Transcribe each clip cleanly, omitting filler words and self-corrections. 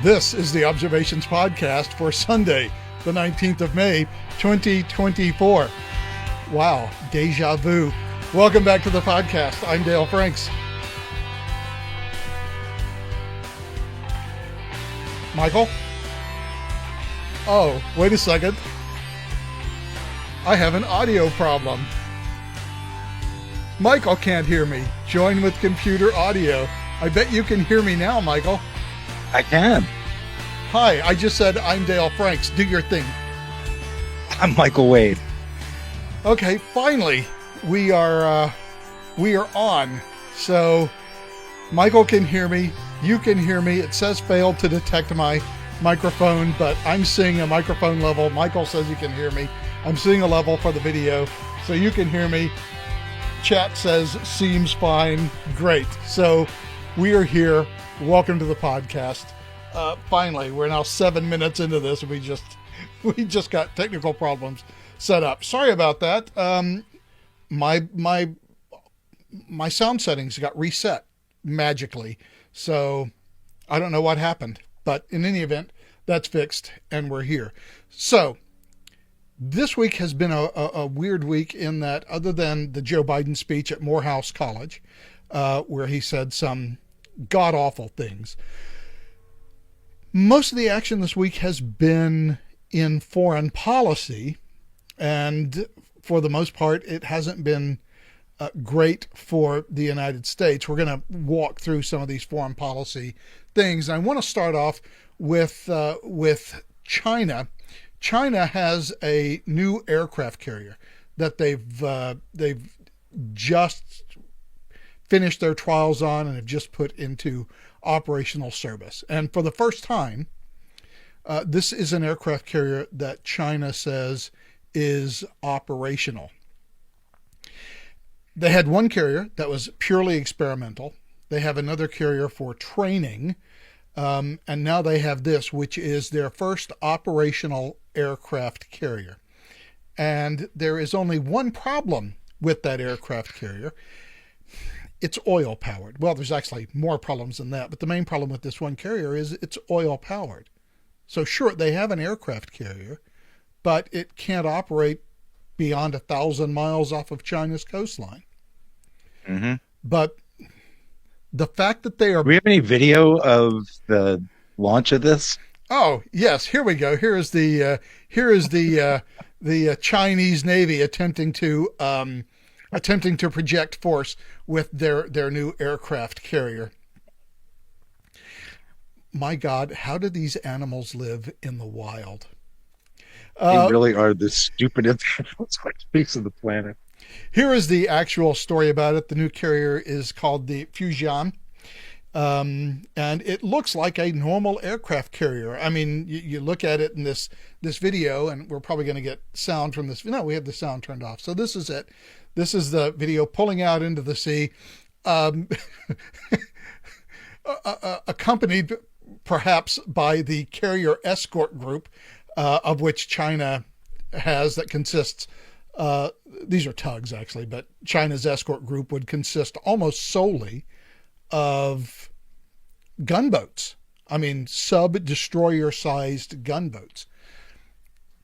This is the Observations Podcast for Sunday, the 19th of May, 2024. Wow, deja vu. Welcome back to the podcast. I'm Dale Franks. Michael? Oh, wait a second. I have an audio problem. Michael can't hear me. Join with computer audio. I bet you can hear me now, Michael. I can. Hi, I just said I'm Dale Franks. Do your thing. I'm Michael Wade. Okay, finally, we are on. So Michael can hear me. You can hear me. It says failed to detect my microphone, but I'm seeing a microphone level. Michael says he can hear me. I'm seeing a level for the video, so you can hear me. Chat says seems fine. Great. So we are here. Welcome to the podcast. Finally, we're now 7 minutes into this. We just got technical problems set up. Sorry about that. My sound settings got reset magically, so I don't know what happened. But in any event, that's fixed, and we're here. So this week has been a weird week in that, other than the Joe Biden speech at Morehouse College, where he said some god-awful things, most of the action this week has been in foreign policy, and for the most part, it hasn't been great for the United States. We're going to walk through some of these foreign policy things. I want to start off with China. China has a new aircraft carrier that they've just finished their trials on and have just put into operational service. And for the first time, this is an aircraft carrier that China says is operational. They had one carrier that was purely experimental. They have another carrier for training. And now they have this, which is their first operational aircraft carrier. And there is only one problem with that aircraft carrier. It's oil powered. Well, there's actually more problems than that, but the main problem with this one carrier is it's oil powered. So sure, they have an aircraft carrier, but it can't operate beyond 1,000 miles off of China's coastline. Mm-hmm. But the fact that they are... Do we have any video of the launch of this? Oh, yes. Here we go. Here is the Chinese Navy attempting to project force with their new aircraft carrier. My God, how do these animals live in the wild? They really are the stupidest piece of the planet. Here is the actual story about it. The new carrier is called the Fujian. And it looks like a normal aircraft carrier. I mean, you look at it in this video, and we're probably going to get sound from this. No, we have the sound turned off. So this is it. This is the video pulling out into the sea, accompanied perhaps by the carrier escort group, of which China has, that consists, these are tugs actually, but China's escort group would consist almost solely of gunboats. I mean, sub-destroyer sized gunboats.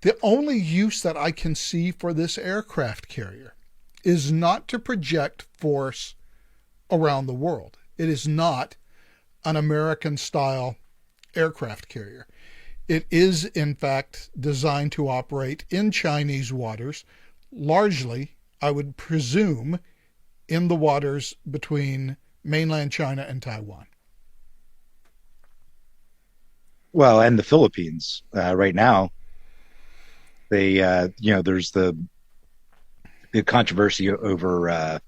The only use that I can see for this aircraft carrier is not to project force around the world. It is not an American-style aircraft carrier. It is, in fact, designed to operate in Chinese waters, largely, I would presume, in the waters between mainland China and Taiwan. Well, and the Philippines right now. They, there's the controversy over,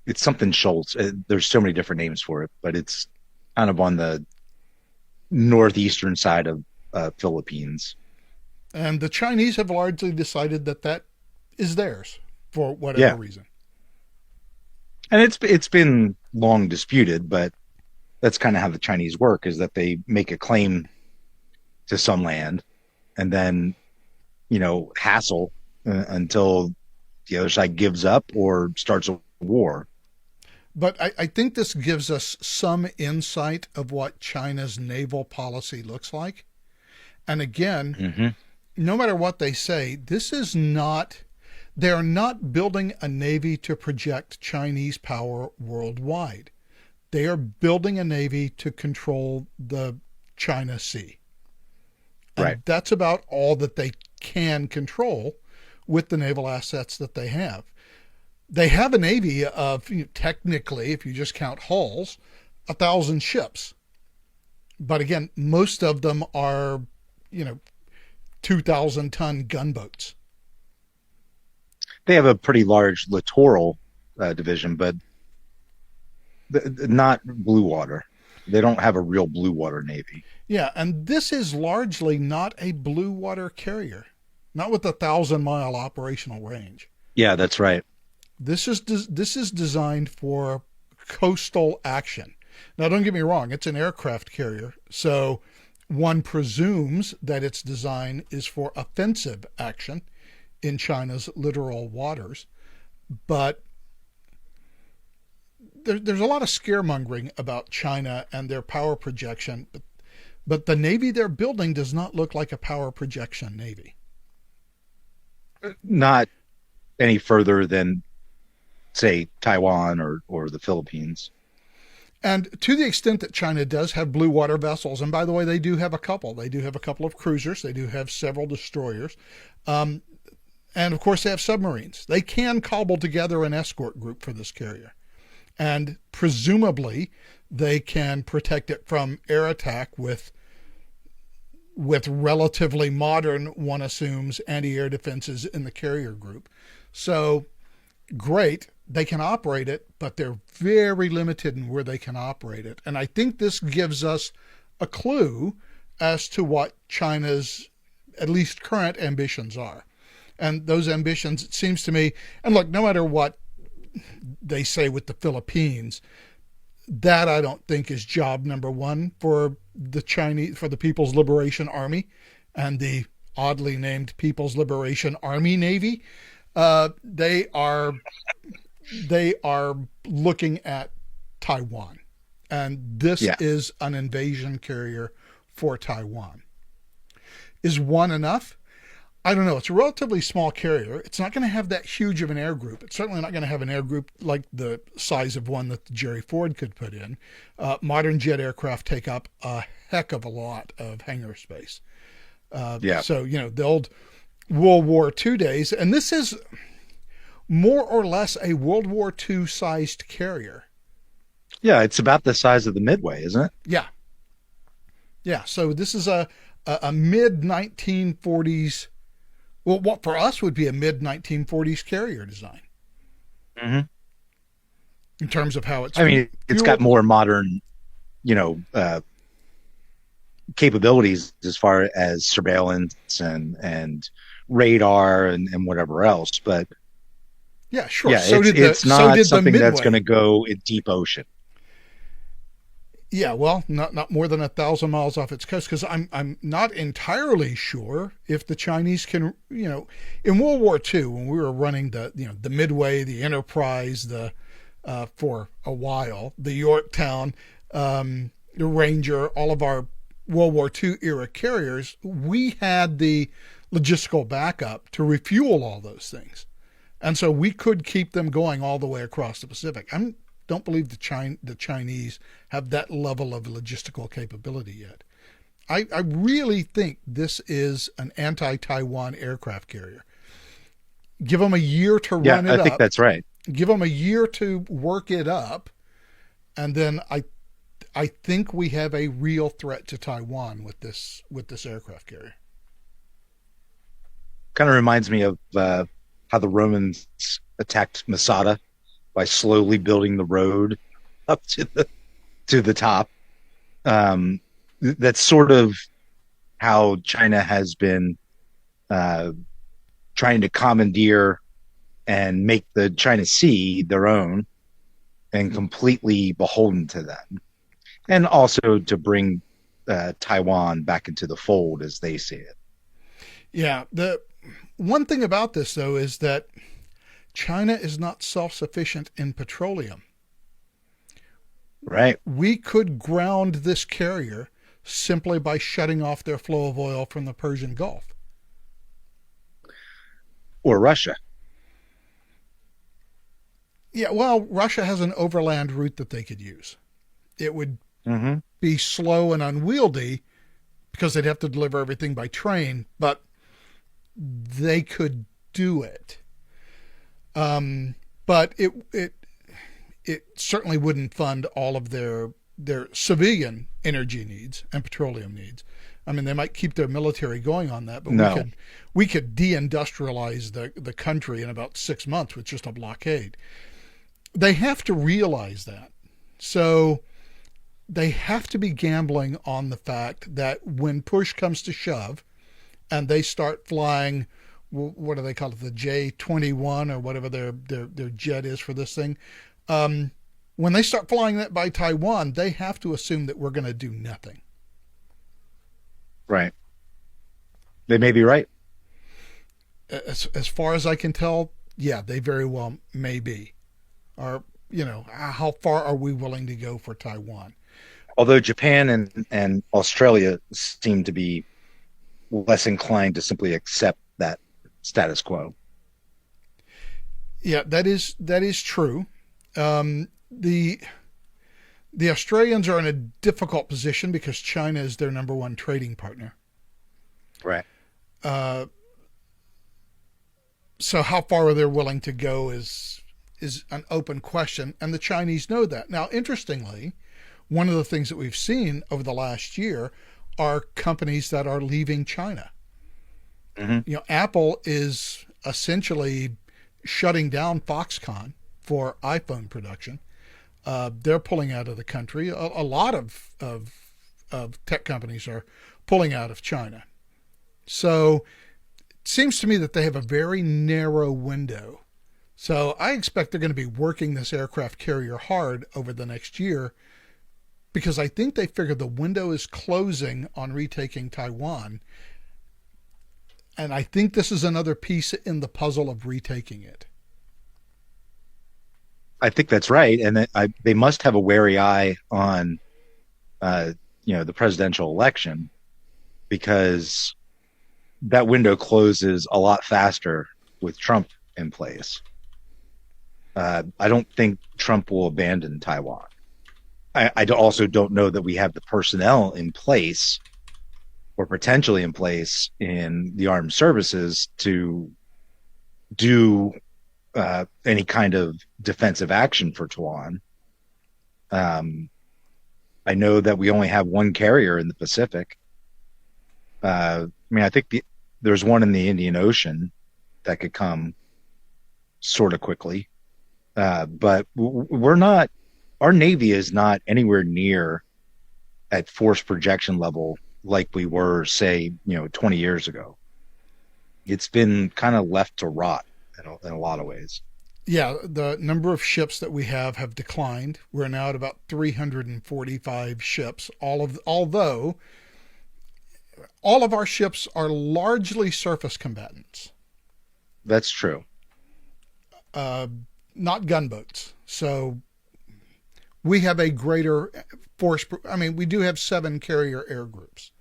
it's something Schultz. There's so many different names for it, but it's kind of on the northeastern side of Philippines. And the Chinese have largely decided that is theirs for whatever reason. And it's been long disputed, but that's kind of how the Chinese work, is that they make a claim to some land and then, hassle until the other side gives up or starts a war. But I think this gives us some insight of what China's naval policy looks like. And again, Hmm. no matter what they say, this is not, they're not building a navy to project Chinese power worldwide. They are building a navy to control the China Sea. Right. And that's about all that they can control with the naval assets that they have. They have a navy of, technically, if you just count hulls, 1,000 ships. But again, most of them are, you know, 2,000-ton gunboats. They have a pretty large littoral division, but not blue water. They don't have a real blue water navy. Yeah, and this is largely not a blue water carrier, not with a 1,000-mile operational range. Yeah, that's right. This is designed for coastal action. Now, don't get me wrong; it's an aircraft carrier, so one presumes that its design is for offensive action in China's littoral waters. But there's a lot of scaremongering about China and their power projection. But the Navy they're building does not look like a power projection Navy. Not any further than, say, Taiwan or the Philippines. And to the extent that China does have blue water vessels, and by the way, they do have a couple. They do have a couple of cruisers. They do have several destroyers. Um, and of course, they have submarines. They can cobble together an escort group for this carrier. And presumably, they can protect it from air attack with relatively modern, one assumes, anti-air defenses in the carrier group. So great, they can operate it, but they're very limited in where they can operate it. And I think this gives us a clue as to what China's at least current ambitions are. And those ambitions, it seems to me, and look, no matter what they say with the Philippines, that I don't think is job number one for the People's Liberation Army and the oddly named People's Liberation Army Navy. They are looking at Taiwan, and this Yeah. is an invasion carrier for Taiwan. Is one enough? I don't know. It's a relatively small carrier. It's not going to have that huge of an air group. It's certainly not going to have an air group like the size of one that Jerry Ford could put in. Modern jet aircraft take up a heck of a lot of hangar space. Yeah. So, the old World War II days, and this is more or less a World War II sized carrier. Yeah, it's about the size of the Midway, isn't it? Yeah. Yeah. So this is a mid 1940s, well, what for us would be a mid 1940s carrier design Hmm. in terms of how it's I mean, it's got fueled. more modern, you know, capabilities as far as surveillance and radar and whatever else. But Yeah, sure. yeah, So did the it's so not did the something that's going Midway. to go in deep ocean. Yeah, well, not more than 1,000 miles off its coast, because I'm not entirely sure if the Chinese can, in World War II, when we were running the Midway, the Enterprise, the for a while, the Yorktown, the Ranger, all of our World War II era carriers, we had the logistical backup to refuel all those things. And so we could keep them going all the way across the Pacific. I don't believe the Chinese have that level of logistical capability yet. I really think this is an anti-Taiwan aircraft carrier. Give them a year to Yeah, run I it think up. that's right. Give them a year to work it up, and then I think we have a real threat to Taiwan with this aircraft carrier. Kind of reminds me of how the Romans attacked Masada by slowly building the road up to the top. That's sort of how China has been uh, trying to commandeer and make the China Sea their own and completely beholden to them, and also to bring Taiwan back into the fold as they see it. Yeah, the one thing about this though is that China is not self-sufficient in petroleum. Right. We could ground this carrier simply by shutting off their flow of oil from the Persian Gulf. Or Russia. Yeah, well, Russia has an overland route that they could use. It would be slow and unwieldy because they'd have to deliver everything by train, but they could do it. But it certainly wouldn't fund all of their civilian energy needs and petroleum needs. I mean, they might keep their military going on that, but we could deindustrialize the country in about 6 months with just a blockade. They have to realize that. So they have to be gambling on the fact that when push comes to shove and they start flying, what do they call it, the J-21 or whatever their jet is for this thing, when they start flying that by Taiwan, they have to assume that we're going to do nothing. Right. They may be right. As far as I can tell, yeah, they very well may be. Or, how far are we willing to go for Taiwan? Although Japan and Australia seem to be less inclined to simply accept that status quo. Yeah, that is true. The Australians are in a difficult position because China is their number one trading partner. Right. So how far they're willing to go is an open question, and the Chinese know that. Now, interestingly, one of the things that we've seen over the last year are companies that are leaving China. Apple is essentially shutting down Foxconn for iPhone production. They're pulling out of the country. A lot of tech companies are pulling out of China. So it seems to me that they have a very narrow window. So I expect they're going to be working this aircraft carrier hard over the next year because I think they figure the window is closing on retaking Taiwan. And I think this is another piece in the puzzle of retaking it. I think that's right. And they must have a wary eye on, the presidential election, because that window closes a lot faster with Trump in place. I don't think Trump will abandon Taiwan. I also don't know that we have the personnel in place or potentially in place in the armed services to do any kind of defensive action for Taiwan. I know that we only have one carrier in the Pacific. I think there's one in the Indian Ocean that could come sort of quickly. But our Navy is not anywhere near at force projection level like we were, say, 20 years ago. It's been kind of left to rot in a lot of ways. Yeah, the number of ships that we have declined. We're now at about 345 ships, although all of our ships are largely surface combatants. That's true. Not gunboats. So we have a greater force. We do have 7 carrier air groups,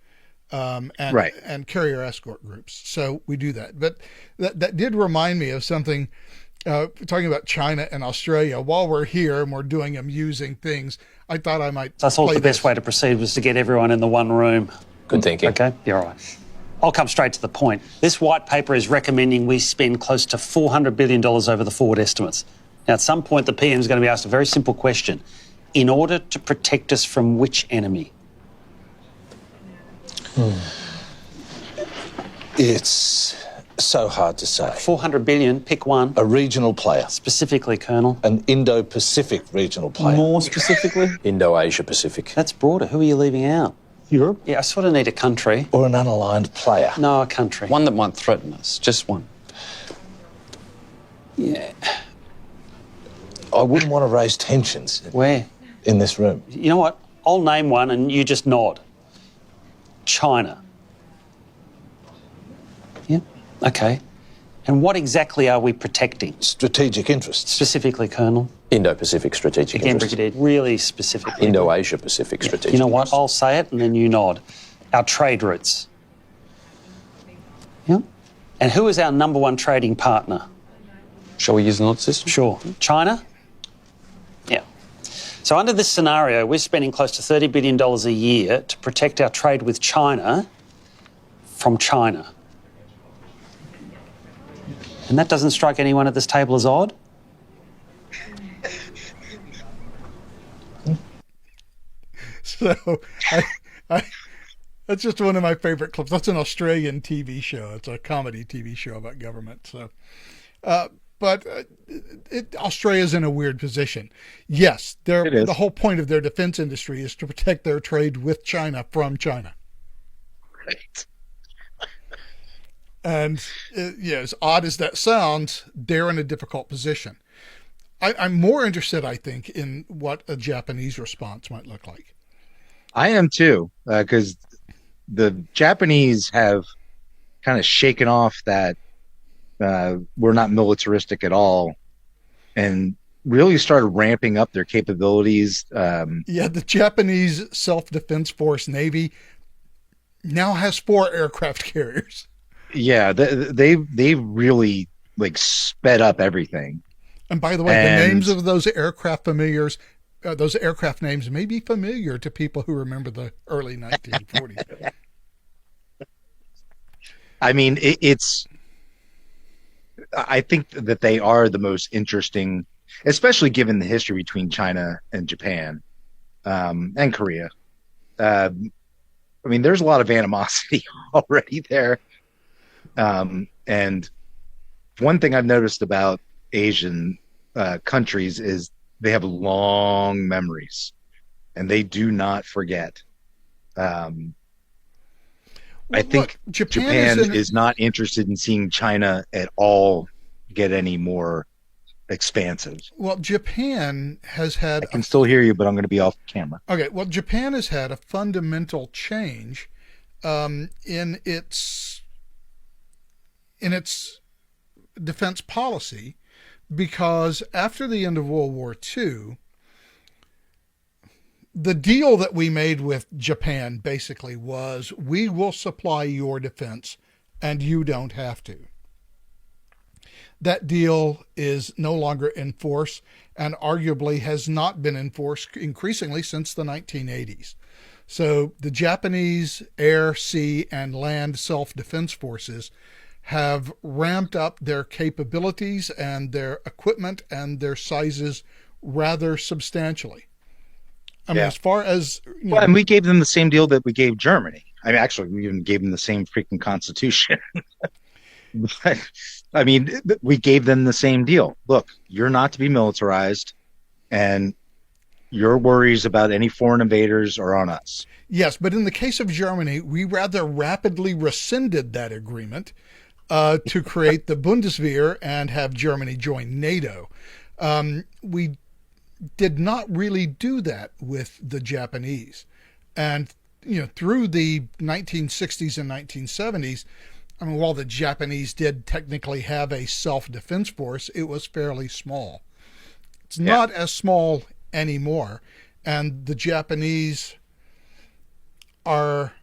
and carrier escort groups. So we do that. But that did remind me of something, talking about China and Australia. While we're here and we're doing amusing things, I thought I might. So I thought the best way to proceed was to get everyone in the one room. Good thinking. Okay, you're all right. I'll come straight to the point. This white paper is recommending we spend close to $400 billion over the forward estimates. Now, at some point, the PM is going to be asked a very simple question. In order to protect us from which enemy? It's so hard to say. 400 billion, pick one. A regional player. Specifically, Colonel? An Indo-Pacific regional player. More specifically? Indo-Asia Pacific. That's broader. Who are you leaving out? Europe? Yeah, I sort of need a country. Or an unaligned player. No, a country. One that might threaten us. Just one. Yeah. I wouldn't want to raise tensions. Where? In this room. You know what? I'll name one and you just nod. China. Yeah, okay. And what exactly are we protecting? Strategic interests. Specifically, Colonel? Indo-Pacific strategic Again, interests. Brigadier, really specifically. Indo-Asia Pacific strategic You know what? interests. I'll say it and then you nod. Our trade routes. Yeah? And who is our number one trading partner? Shall we use the nod system? Sure. China? Yeah. So under this scenario, we're spending close to $30 billion a year to protect our trade with China from China. And that doesn't strike anyone at this table as odd? So that's just one of my favorite clips. That's an Australian TV show. It's a comedy TV show about government. So, but Australia's in a weird position. Yes, the whole point of their defense industry is to protect their trade with China from China. Right. And as odd as that sounds, they're in a difficult position. I'm more interested, I think, in what a Japanese response might look like. I am too, because the Japanese have kind of shaken off that we're not militaristic at all, and really started ramping up their capabilities. The Japanese Self-Defense Force Navy now has 4 aircraft carriers. Yeah, they've really like sped up everything. And by the way, the names of those aircraft names may be familiar to people who remember the early 1940s. I mean, I think that they are the most interesting, especially given the history between China and Japan, and Korea. I mean, there's a lot of animosity already there. And one thing I've noticed about Asian countries is they have long memories and they do not forget. I think Japan is not interested in seeing China at all get any more expansive. Well, Japan has had... I can still hear you, but I'm going to be off camera. Okay, well, Japan has had a fundamental change in its defense policy, because after the end of World War II, the deal that we made with Japan basically was, we will supply your defense and you don't have to. That deal is no longer in force and arguably has not been in force increasingly since the 1980s. So the Japanese air, sea, and land self-defense forces have ramped up their capabilities and their equipment and their sizes rather substantially. I mean, as far as... Well, and we gave them the same deal that we gave Germany. I mean, actually, we even gave them the same freaking constitution. But, I mean, we gave them the same deal. Look, you're not to be militarized, and your worries about any foreign invaders are on us. Yes, but in the case of Germany, we rather rapidly rescinded that agreement to create the Bundeswehr and have Germany join NATO. We did not really do that with the Japanese. And, through the 1960s and 1970s, I mean, while the Japanese did technically have a self-defense force, it was fairly small. It's not as small anymore. And the Japanese are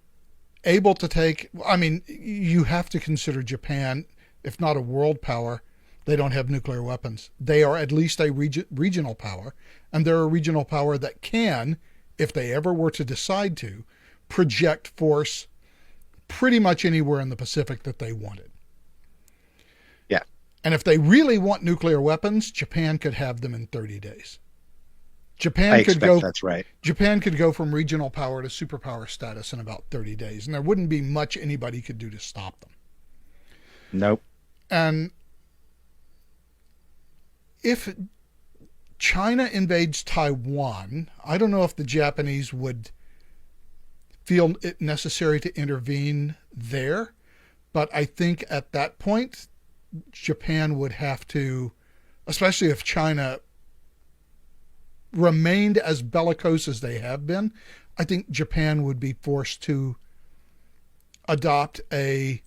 able to take... I mean, you have to consider Japan, if not a world power, they don't have nuclear weapons. They are at least a regional power, and they're a regional power that can, if they ever were to decide to, project force pretty much anywhere in the Pacific that they wanted. Yeah. And if they really want nuclear weapons, Japan could have them in 30 days. That's right. Japan could go from regional power to superpower status in about 30 days, and there wouldn't be much anybody could do to stop them. Nope. And if China invades Taiwan, I don't know if the Japanese would feel it necessary to intervene there, but I think at that point, Japan would have to, especially if China remained as bellicose as they have been, I think Japan would be forced to adopt a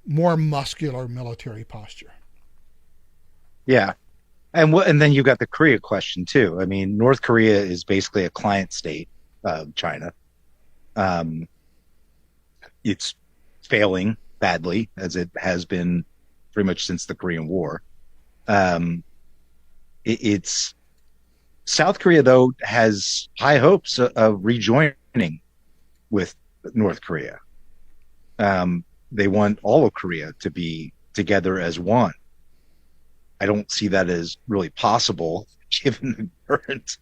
more muscular military posture. Yeah. And then you've got the Korea question too. I mean, North Korea is basically a client state of China. Um, it's failing badly as it has been pretty much since the Korean War. Um, it's South Korea though has high hopes of rejoining with North Korea. They want all of Korea to be together as one. I don't see that as really possible given the current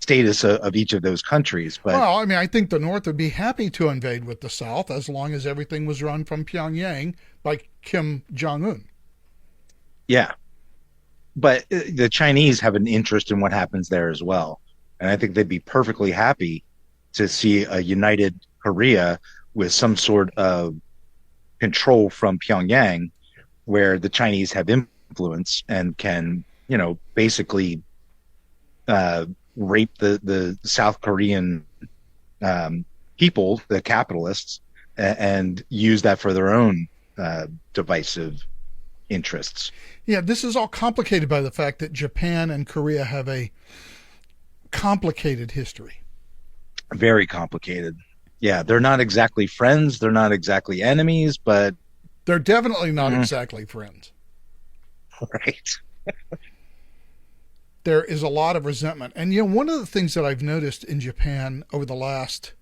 status of each of those countries. But well, I mean, I think the North would be happy to invade with the South as long as everything was run from Pyongyang by Kim Jong-un. yeah, but the Chinese have an interest in what happens there as well. And I think they'd be perfectly happy to see a united Korea with some sort of control from Pyongyang where the Chinese have influence and can, basically rape the South Korean people, the capitalists, and use that for their own divisive interests. Yeah, this is all complicated by the fact that Japan and Korea have a complicated history. Very complicated. Yeah, they're not exactly friends. They're not exactly enemies, but they're definitely not exactly friends. Right. There is a lot of resentment. And, one of the things that I've noticed in Japan over the last,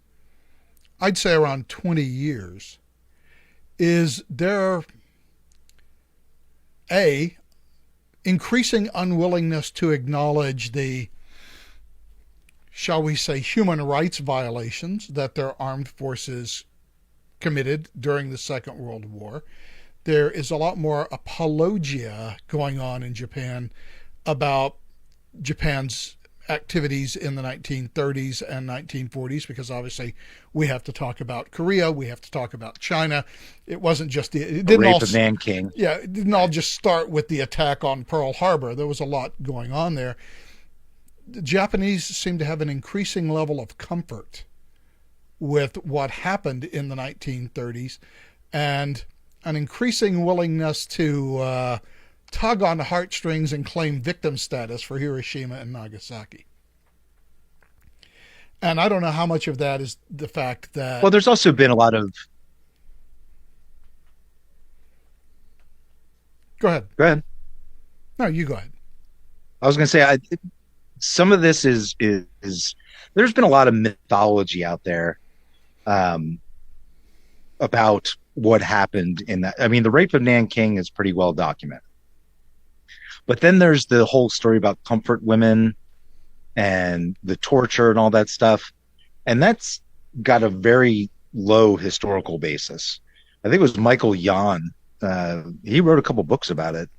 I'd say around 20 years, is their, increasing unwillingness to acknowledge the, shall we say, human rights violations that their armed forces committed during the Second World War. There is a lot more apologia going on in Japan about Japan's activities in the 1930s and 1940s, because obviously we have to talk about Korea, we have to talk about China. It wasn't just it didn't rape all of Nanking. Yeah, it didn't all just start with the attack on Pearl Harbor. There was a lot going on there. The Japanese seem to have an increasing level of comfort with what happened in the 1930s and an increasing willingness to tug on the heartstrings and claim victim status for Hiroshima and Nagasaki. And I don't know how much of that is the fact that... Well, there's also been a lot of... Go ahead. Go ahead. No, you go ahead. I was going to say, some of this is there's been a lot of mythology out there about what happened in that. I mean, the rape of Nanking is pretty well documented. But then there's the whole story about comfort women and the torture and all that stuff. And that's got a very low historical basis. I think it was Michael Yon. He wrote a couple books about it.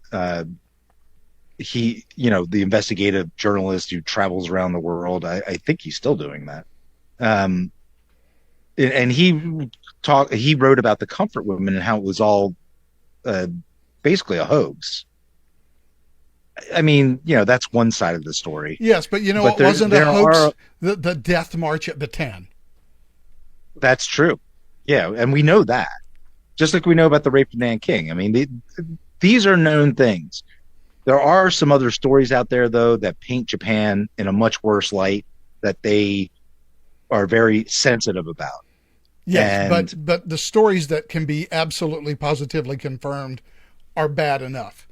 He, the investigative journalist who travels around the world. I think he's still doing that. And he wrote about the comfort women and how it was all basically a hoax. I mean, that's one side of the story. Yes, but what wasn't a hoax? The death march at Bataan. That's true. Yeah, and we know that. Just like we know about the rape of Nanking. I mean, these are known things. There are some other stories out there, though, that paint Japan in a much worse light that they are very sensitive about. Yes, but the stories that can be absolutely positively confirmed are bad enough.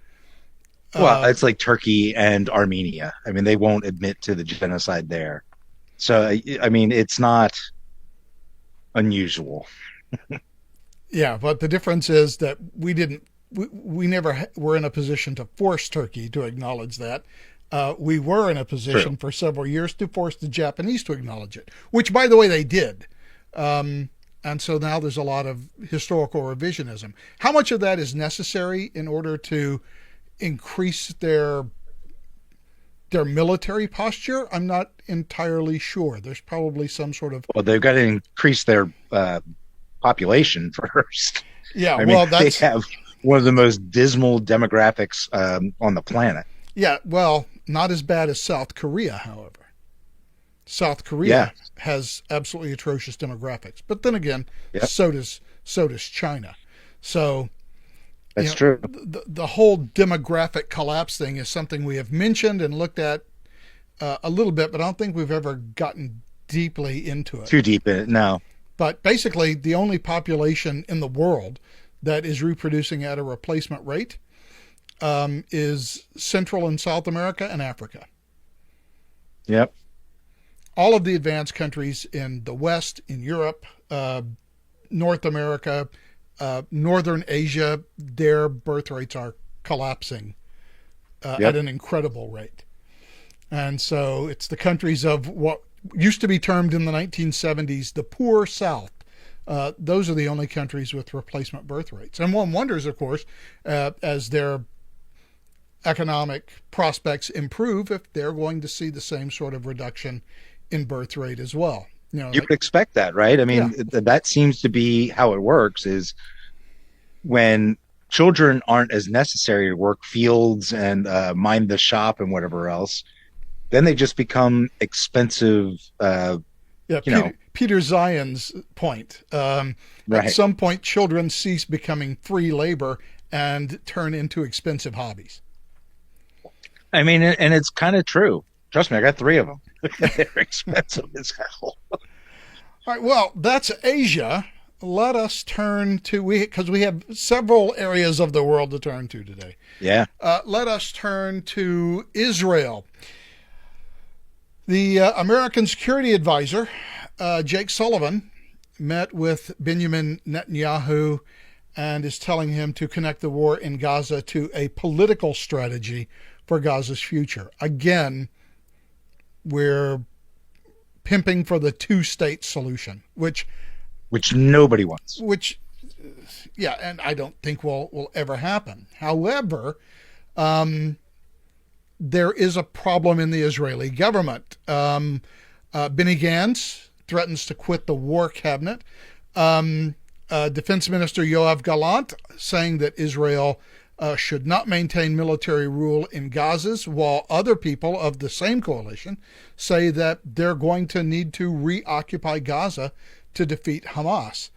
Well, it's like Turkey and Armenia. I mean, they won't admit to the genocide there. So, I mean, it's not unusual. Yeah, but the difference is that we never were in a position to force Turkey to acknowledge that. We were in a position for several years to force the Japanese to acknowledge it, which, by the way, they did. And so now there's a lot of historical revisionism. How much of that is necessary in order to increase their military posture? I'm not entirely sure. There's probably some sort of... Well, they've got to increase their population first. Yeah, I mean, they have one of the most dismal demographics on the planet. Yeah, well, not as bad as South Korea, however. South Korea has absolutely atrocious demographics. But then again, so does China. So That's true. the whole demographic collapse thing is something we have mentioned and looked at a little bit, but I don't think we've ever gotten deeply into it. Too deep in it. No. But basically, the only population in the world that is reproducing at a replacement rate is Central and South America and Africa. Yep. All of the advanced countries in the West, in Europe, North America, Northern Asia, their birth rates are collapsing at an incredible rate. And so it's the countries of what used to be termed in the 1970s the poor South. Those are the only countries with replacement birth rates. And one wonders, of course, as their economic prospects improve, if they're going to see the same sort of reduction in birth rate as well. You would expect that, right? I mean, that seems to be how it works, is when children aren't as necessary to work fields and mind the shop and whatever else, then they just become expensive. Peter Zion's point. Right. At some point, children cease becoming free labor and turn into expensive hobbies. I mean, and it's kind of true. Trust me, I got 3 of them. They're expensive as hell. All right, well, that's Asia. Let us turn to, because we have several areas of the world to turn to today. Yeah. Let us turn to Israel. The American security advisor, Jake Sullivan, met with Benjamin Netanyahu and is telling him to connect the war in Gaza to a political strategy for Gaza's future. Again, we're pimping for the two-state solution, which nobody wants. And I don't think will ever happen. However, there is a problem in the Israeli government. Benny Gantz threatens to quit the war cabinet. Defense Minister Yoav Gallant saying that Israel should not maintain military rule in Gaza, while other people of the same coalition say that they're going to need to reoccupy Gaza to defeat Hamas.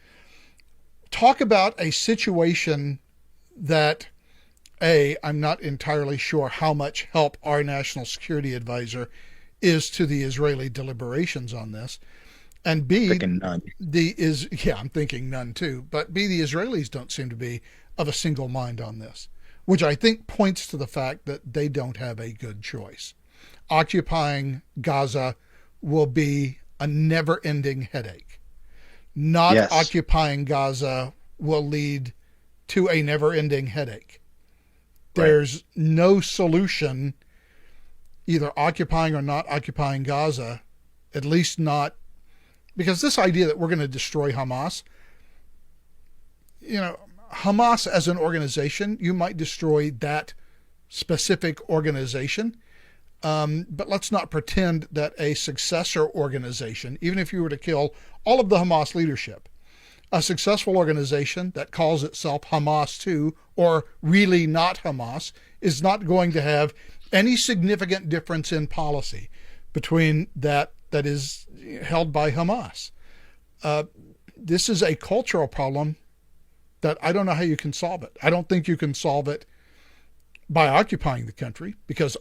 Talk about a situation that, A, I'm not entirely sure how much help our national security advisor is to the Israeli deliberations on this. And B, Thinking none. I'm thinking none too. But B, the Israelis don't seem to be of a single mind on this, which I think points to the fact that they don't have a good choice. Occupying Gaza will be a never-ending headache. Not occupying Gaza will lead to a never-ending headache. There's no solution, either occupying or not occupying Gaza, at least not, because this idea that we're going to destroy Hamas, Hamas as an organization, you might destroy that specific organization, but let's not pretend that a successor organization, even if you were to kill all of the Hamas leadership, a successful organization that calls itself Hamas too, or really not Hamas, is not going to have any significant difference in policy between that is held by Hamas. This is a cultural problem that I don't know how you can solve it. I don't think you can solve it by occupying the country, because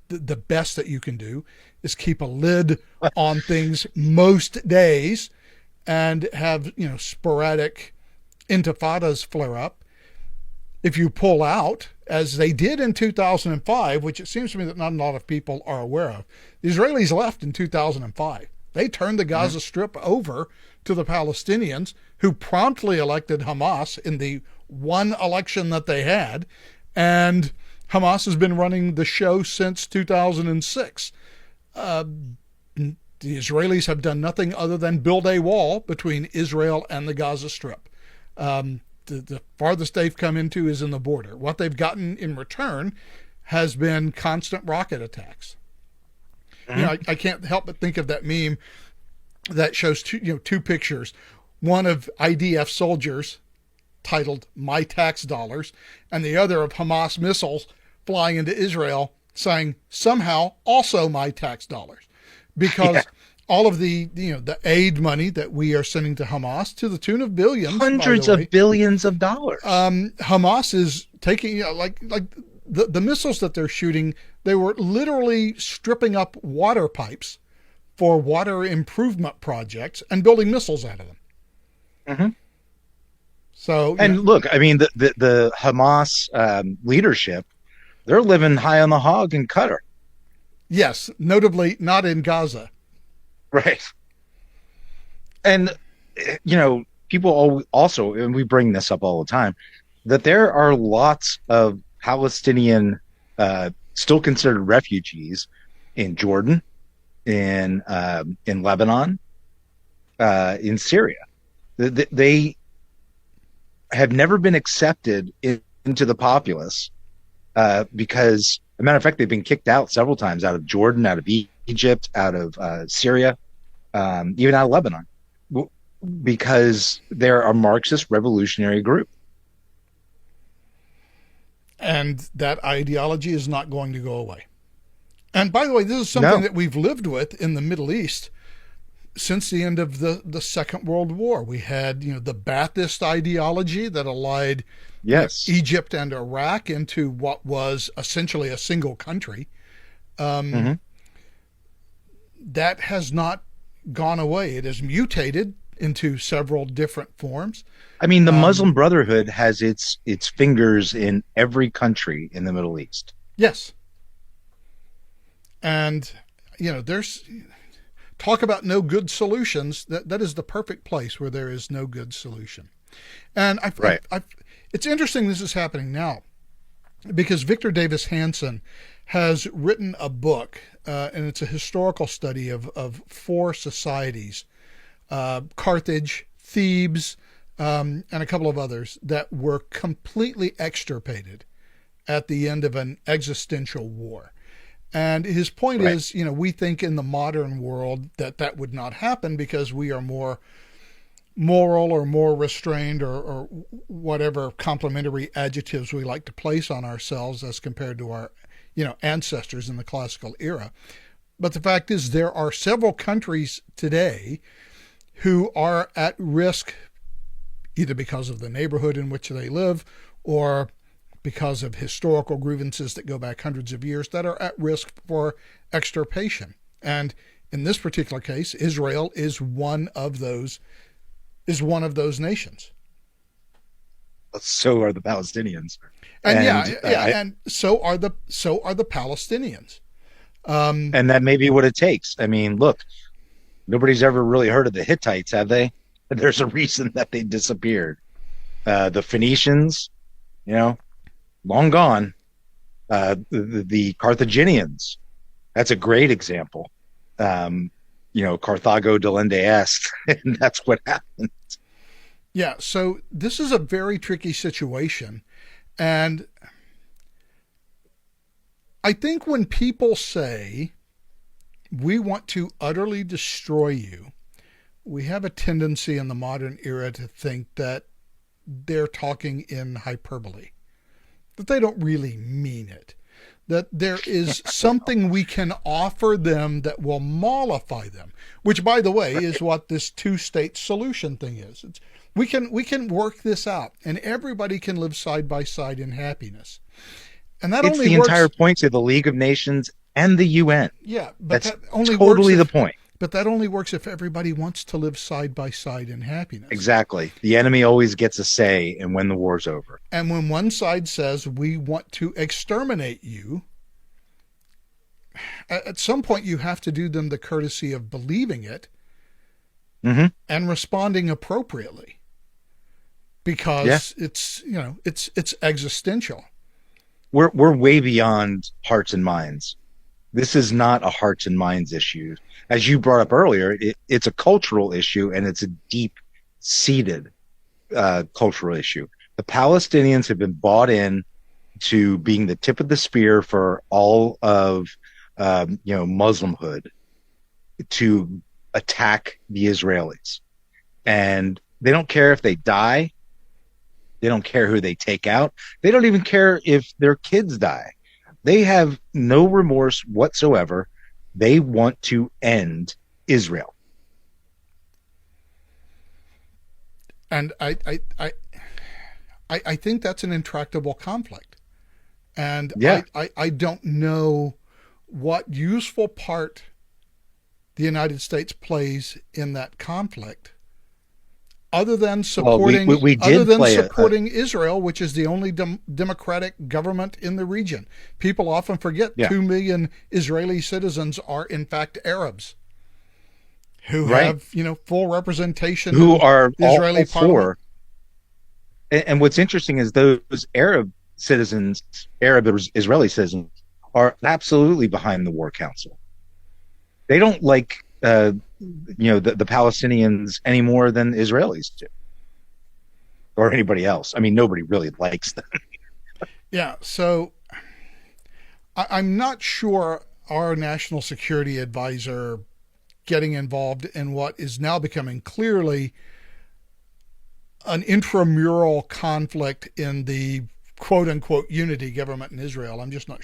the best that you can do is keep a lid on things most days and have, sporadic intifadas flare up. If you pull out, as they did in 2005, which it seems to me that not a lot of people are aware of, the Israelis left in 2005. They turned the Gaza Strip over to the Palestinians, who promptly elected Hamas in the one election that they had, and Hamas has been running the show since 2006. The Israelis have done nothing other than build a wall between Israel and the Gaza Strip. The farthest they've come into is in the border. What they've gotten in return has been constant rocket attacks. I can't help but think of that meme that shows two pictures, one of IDF soldiers titled "My Tax Dollars," and the other of Hamas missiles flying into Israel saying somehow also "My tax dollars," because all of the the aid money that we are sending to Hamas to the tune of billions, Hundreds by the way. of billions of dollars. Hamas is taking like the missiles that they're shooting. They were literally stripping up water pipes for water improvement projects and building missiles out of them. Mm-hmm. So and look, I mean, the Hamas leadership, they're living high on the hog in Qatar. Yes, notably not in Gaza. Right. And, people also, and we bring this up all the time, that there are lots of Palestinian still considered refugees in Jordan, in Lebanon, in Syria. They have never been accepted into the populace because, as a matter of fact, they've been kicked out several times, out of Jordan, out of Egypt, out of Syria, even out of Lebanon, because they're a Marxist revolutionary group. And that ideology is not going to go away. And by the way, this is something that we've lived with in the Middle East since the end of the Second World War. We had, the Ba'athist ideology that allied Egypt and Iraq into what was essentially a single country. That has not gone away. It has mutated into several different forms. I mean, the Muslim Brotherhood has its fingers in every country in the Middle East. Yes. And, there's talk about no good solutions. That is the perfect place where there is no good solution. And it's interesting this is happening now because Victor Davis Hanson has written a book, and it's a historical study of four societies, Carthage, Thebes, and a couple of others that were completely extirpated at the end of an existential war. And his point is, we think in the modern world that would not happen because we are more moral or more restrained or whatever complimentary adjectives we like to place on ourselves as compared to our, ancestors in the classical era. But the fact is there are several countries today who are at risk either because of the neighborhood in which they live or because of historical grievances that go back hundreds of years that are at risk for extirpation. And in this particular case, Israel is one of those nations. So are the Palestinians. And so are the Palestinians. And that may be what it takes. I mean, look, nobody's ever really heard of the Hittites, have they? There's a reason that they disappeared. The Phoenicians, long gone. The Carthaginians, that's a great example. Carthago delende est, and that's what happened. Yeah, so this is a very tricky situation. And I think when people say, we want to utterly destroy you, we have a tendency in the modern era to think that they're talking in hyperbole, that they don't really mean it, that there is something we can offer them that will mollify them, which, by the way, is what this two-state solution thing is. We can work this out, and everybody can live side by side in happiness. And that it's only the works, entire point of the League of Nations and the UN. Yeah, but that's that only totally works the point. But that only works if everybody wants to live side by side in happiness. Exactly. The enemy always gets a say in when the war's over. And when one side says, we want to exterminate you, at some point you have to do them the courtesy of believing it and responding appropriately. Because it's existential. We're way beyond hearts and minds. This is not a hearts and minds issue. As you brought up earlier, it's a cultural issue, and it's a deep-seated cultural issue. The Palestinians have been bought in to being the tip of the spear for all of Muslimhood to attack the Israelis, and they don't care if they die. They don't care who they take out. They don't even care if their kids die. They have no remorse whatsoever. They want to end Israel. And I think that's an intractable conflict. And Yeah. I don't know what useful part the United States plays in that conflict, other than supporting we did play Israel, which is the only democratic government in the region. People often forget Yeah. 2 million Israeli citizens are in fact Arabs who Right. have, full representation who in are the Israeli all parliament. for. And what's interesting is those Arab citizens, Arab Israeli citizens, are absolutely behind the War Council. They don't like, the Palestinians any more than Israelis do, or anybody else. I mean, nobody really likes them. Yeah, so I'm not sure our national security advisor getting involved in what is now becoming clearly an intramural conflict in the quote unquote unity government in Israel. I'm not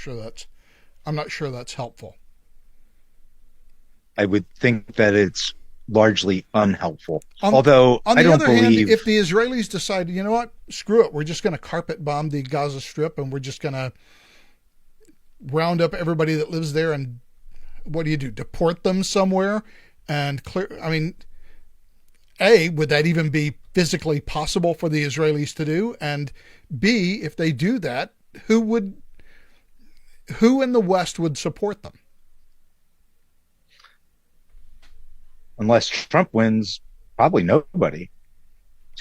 sure that's helpful. I would think that it's largely unhelpful. On Although the I don't other believe hand, if the Israelis decide, you know what, screw it, we're just going to carpet bomb the Gaza Strip and we're just going to round up everybody that lives there and what do? Deport them somewhere and clear? I mean, A, would that even be physically possible for the Israelis to do? And B, if they do that, who in the West would support them? unless Trump wins, probably nobody.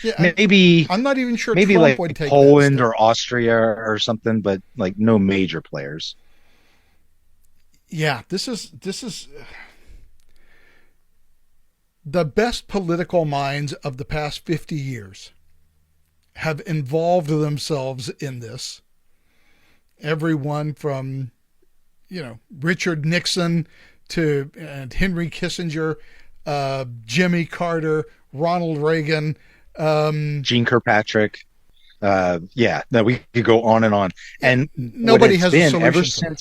Yeah, Maybe I'm not even sure maybe Trump like would take Poland that or Austria or something, but like no major players. Yeah, this is the best political minds of the past 50 years have involved themselves in this. Everyone from, Richard Nixon to Henry Kissinger, Jimmy Carter, Ronald Reagan, Gene Kirkpatrick. We could go on and on. And nobody has a solution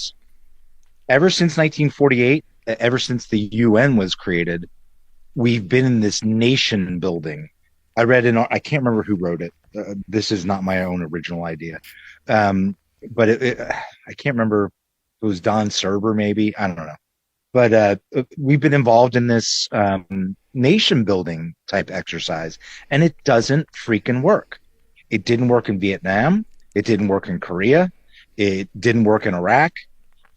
ever since 1948, ever since the UN was created, we've been in this nation building. I I can't remember who wrote it. This is not my own original idea. But I can't remember. It was Don Serber, maybe. I don't know. But we've been involved in this nation building type exercise, and it doesn't freaking work. It didn't work in Vietnam. It didn't work in Korea. It didn't work in Iraq.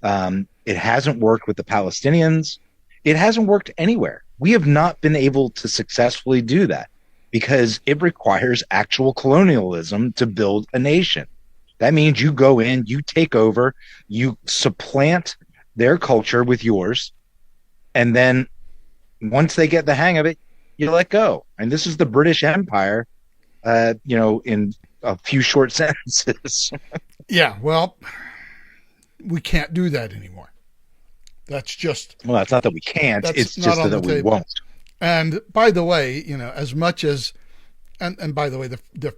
It hasn't worked with the Palestinians. It hasn't worked anywhere. We have not been able to successfully do that because it requires actual colonialism to build a nation. That means you go in, you take over, you supplant their culture with yours, and then once they get the hang of it, you let go. And this is the British Empire, in a few short sentences. Yeah, well, we can't do that anymore. That's just... Well, it's not that we can't. It's just that we won't. And by the way, as much as... And by the way, the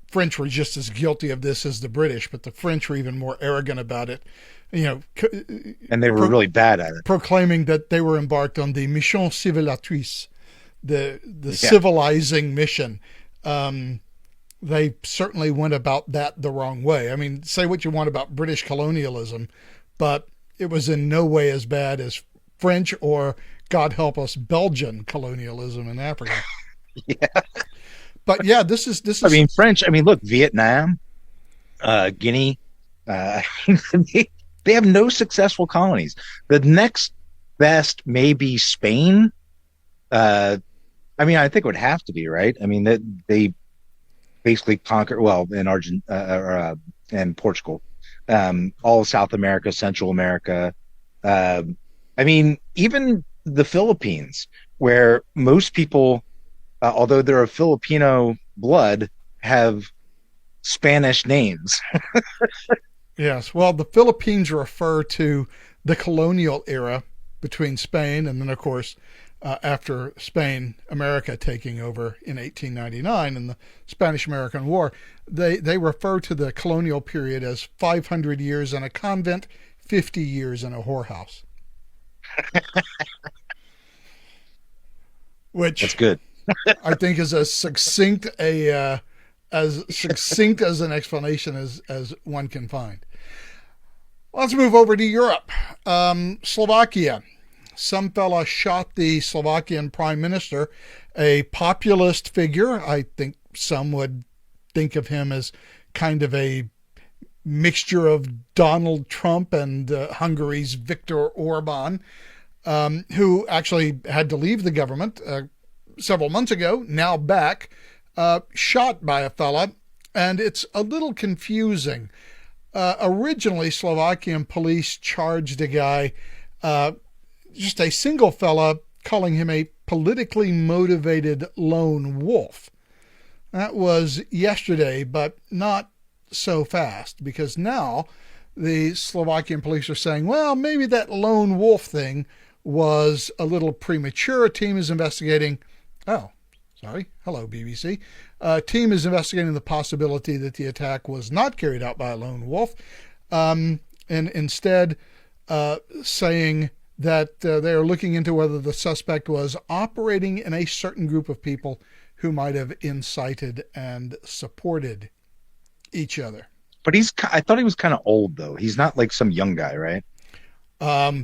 French were just as guilty of this as the British, but the French were even more arrogant about it. And they were really bad at it. Proclaiming that they were embarked on the mission civilisatrice, the civilizing mission. They certainly went about that the wrong way. I mean, say what you want about British colonialism, but it was in no way as bad as French or, God help us, Belgian colonialism in Africa. Yeah. But yeah, this is. I mean, French. I mean, look, Vietnam, Guinea. They have no successful colonies. The next best may be Spain. I mean, I think it would have to be, right? I mean, that they basically conquered, in Argentina and Portugal, all of South America, Central America. I mean, even the Philippines, where most people, although they're of Filipino blood, have Spanish names. Yes. Well, the Philippines refer to the colonial era between Spain and then, of course, after Spain, America taking over in 1899 in the Spanish-American War, they refer to the colonial period as 500 years in a convent, 50 years in a whorehouse. which That's good. I think is as succinct as an explanation as one can find. Let's move over to Europe. Slovakia. Some fella shot the Slovakian prime minister, a populist figure. I think some would think of him as kind of a mixture of Donald Trump and Hungary's Viktor Orban, who actually had to leave the government several months ago, now back, shot by a fella. And it's a little confusing. Originally, Slovakian police charged a guy, just a single fella, calling him a politically motivated lone wolf. That was yesterday, but not so fast, because now the Slovakian police are saying, well, maybe that lone wolf thing was a little premature. A team is investigating. Oh, sorry. Hello, BBC. A team is investigating the possibility that the attack was not carried out by a lone wolf, and instead saying that they are looking into whether the suspect was operating in a certain group of people who might have incited and supported each other. But I thought he was kind of old, though. He's not like some young guy, right?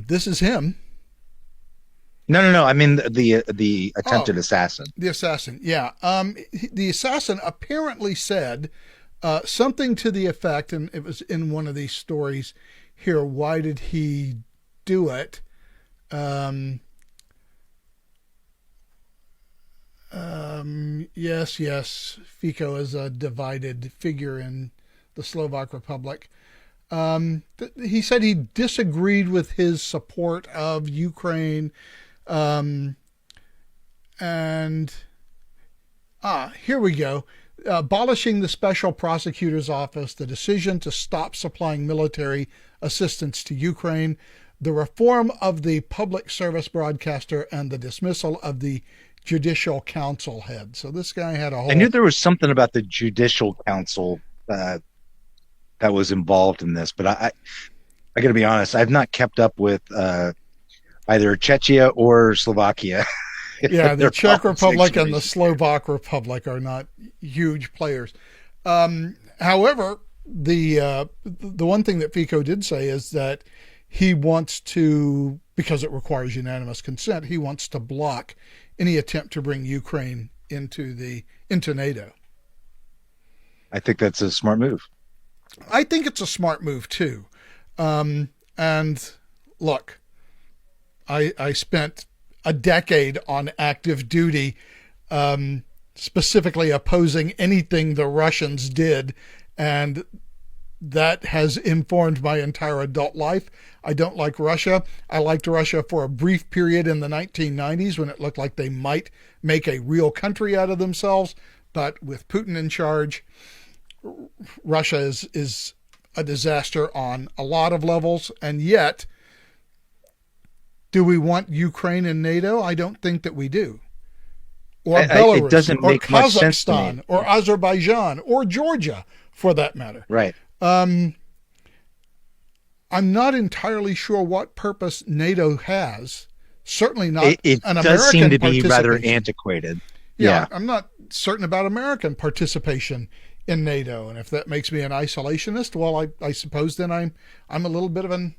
This is him. No. I mean, the attempted assassin. The assassin, yeah. The assassin apparently said something to the effect, and it was in one of these stories here, why did he do it? Yes, Fico is a divided figure in the Slovak Republic. He said he disagreed with his support of Ukraine. And here we go. Abolishing the special prosecutor's office, the decision to stop supplying military assistance to Ukraine, the reform of the public service broadcaster, and the dismissal of the judicial council head. So this guy had a whole... I knew there was something about the judicial council that was involved in this, but I got to be honest, I've not kept up with either Czechia or Slovakia. Yeah, the Czech Republic and the Slovak Republic are not huge players. However, the one thing that Fico did say is that he wants to, because it requires unanimous consent, he wants to block any attempt to bring Ukraine into NATO. I think that's a smart move. I think it's a smart move too. And look, I spent a decade on active duty, specifically opposing anything the Russians did, and that has informed my entire adult life. I don't like Russia. I liked Russia for a brief period in the 1990s when it looked like they might make a real country out of themselves. But with Putin in charge, Russia is a disaster on a lot of levels. And yet, do we want Ukraine in NATO? I don't think that we do. Or Belarus, it doesn't or make much sense to Kazakhstan, me. or Azerbaijan, or Georgia, for that matter. Right. I'm not entirely sure what purpose NATO has. Certainly not It an does American seem to be rather participation. antiquated. Yeah, I'm not certain about American participation in NATO, and if that makes me an isolationist, well, I suppose then I'm a little bit of an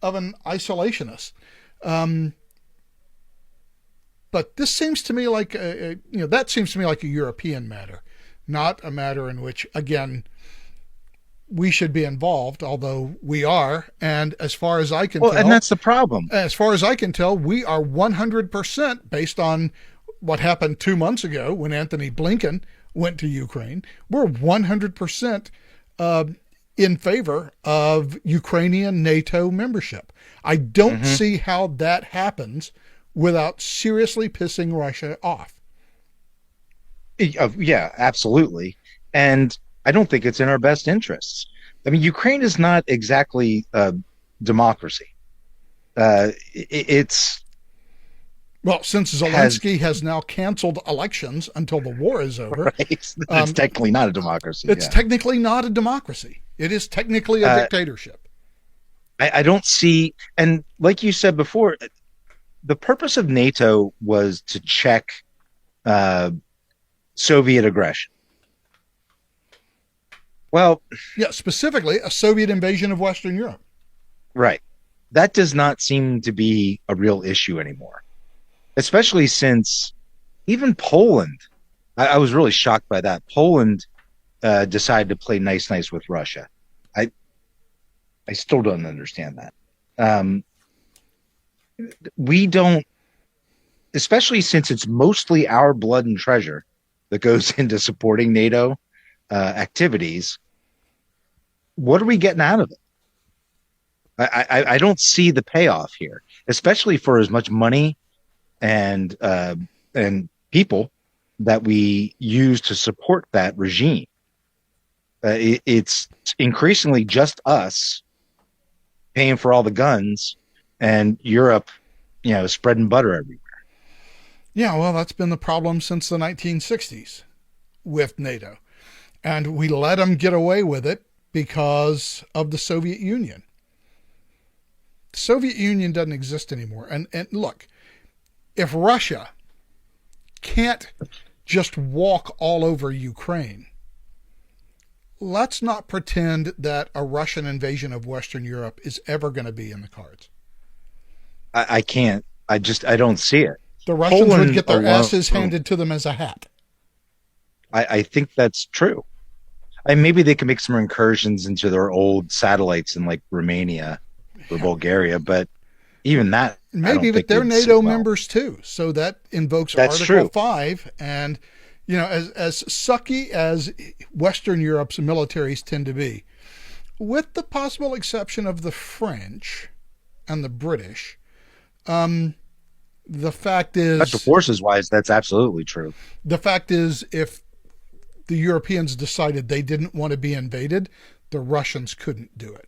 isolationist. But this seems to me like that seems to me like a European matter, not a matter in which, again, we should be involved, although we are. And as far as I can tell, and that's the problem. As far as I can tell, we are 100% based on what happened 2 months ago when Anthony Blinken went to Ukraine. We're 100% in favor of Ukrainian NATO membership. I don't see how that happens without seriously pissing Russia off. Yeah, absolutely. And I don't think it's in our best interests. I mean, Ukraine is not exactly a democracy. It's Well, since Zelensky has now canceled elections until the war is over, right. It's technically not a democracy. it's technically not a democracy. It is technically a dictatorship. I don't see, and like you said before, the purpose of NATO was to check Soviet aggression. Well, Yeah, specifically a Soviet invasion of Western Europe. right. That does not seem to be a real issue anymore, especially since even Poland, I was really shocked by that. Poland decided to play nice with Russia. I I still don't understand that. Um, we don't, especially since it's mostly our blood and treasure that goes into supporting NATO activities. What are we getting out of it? I don't see the payoff here, especially for as much money and people that we use to support that regime. It's increasingly just us paying for all the guns, and Europe, spreading butter everywhere. Yeah, well, that's been the problem since the 1960s with NATO. And we let them get away with it because of the Soviet Union. The Soviet Union doesn't exist anymore. And look, if Russia can't just walk all over Ukraine, let's not pretend that a Russian invasion of Western Europe is ever going to be in the cards. I can't. I don't see it. The Russians Poland would get their alone- asses handed to them as a hat. I think that's true. Maybe they can make some incursions into their old satellites in like Romania or Bulgaria, but even that, Maybe, but they're NATO members too. So that invokes That's Article true. 5. And, as sucky as Western Europe's militaries tend to be, with the possible exception of the French and the British, the fact is, Special forces wise, that's absolutely true. the fact is, if the Europeans decided they didn't want to be invaded, the Russians couldn't do it.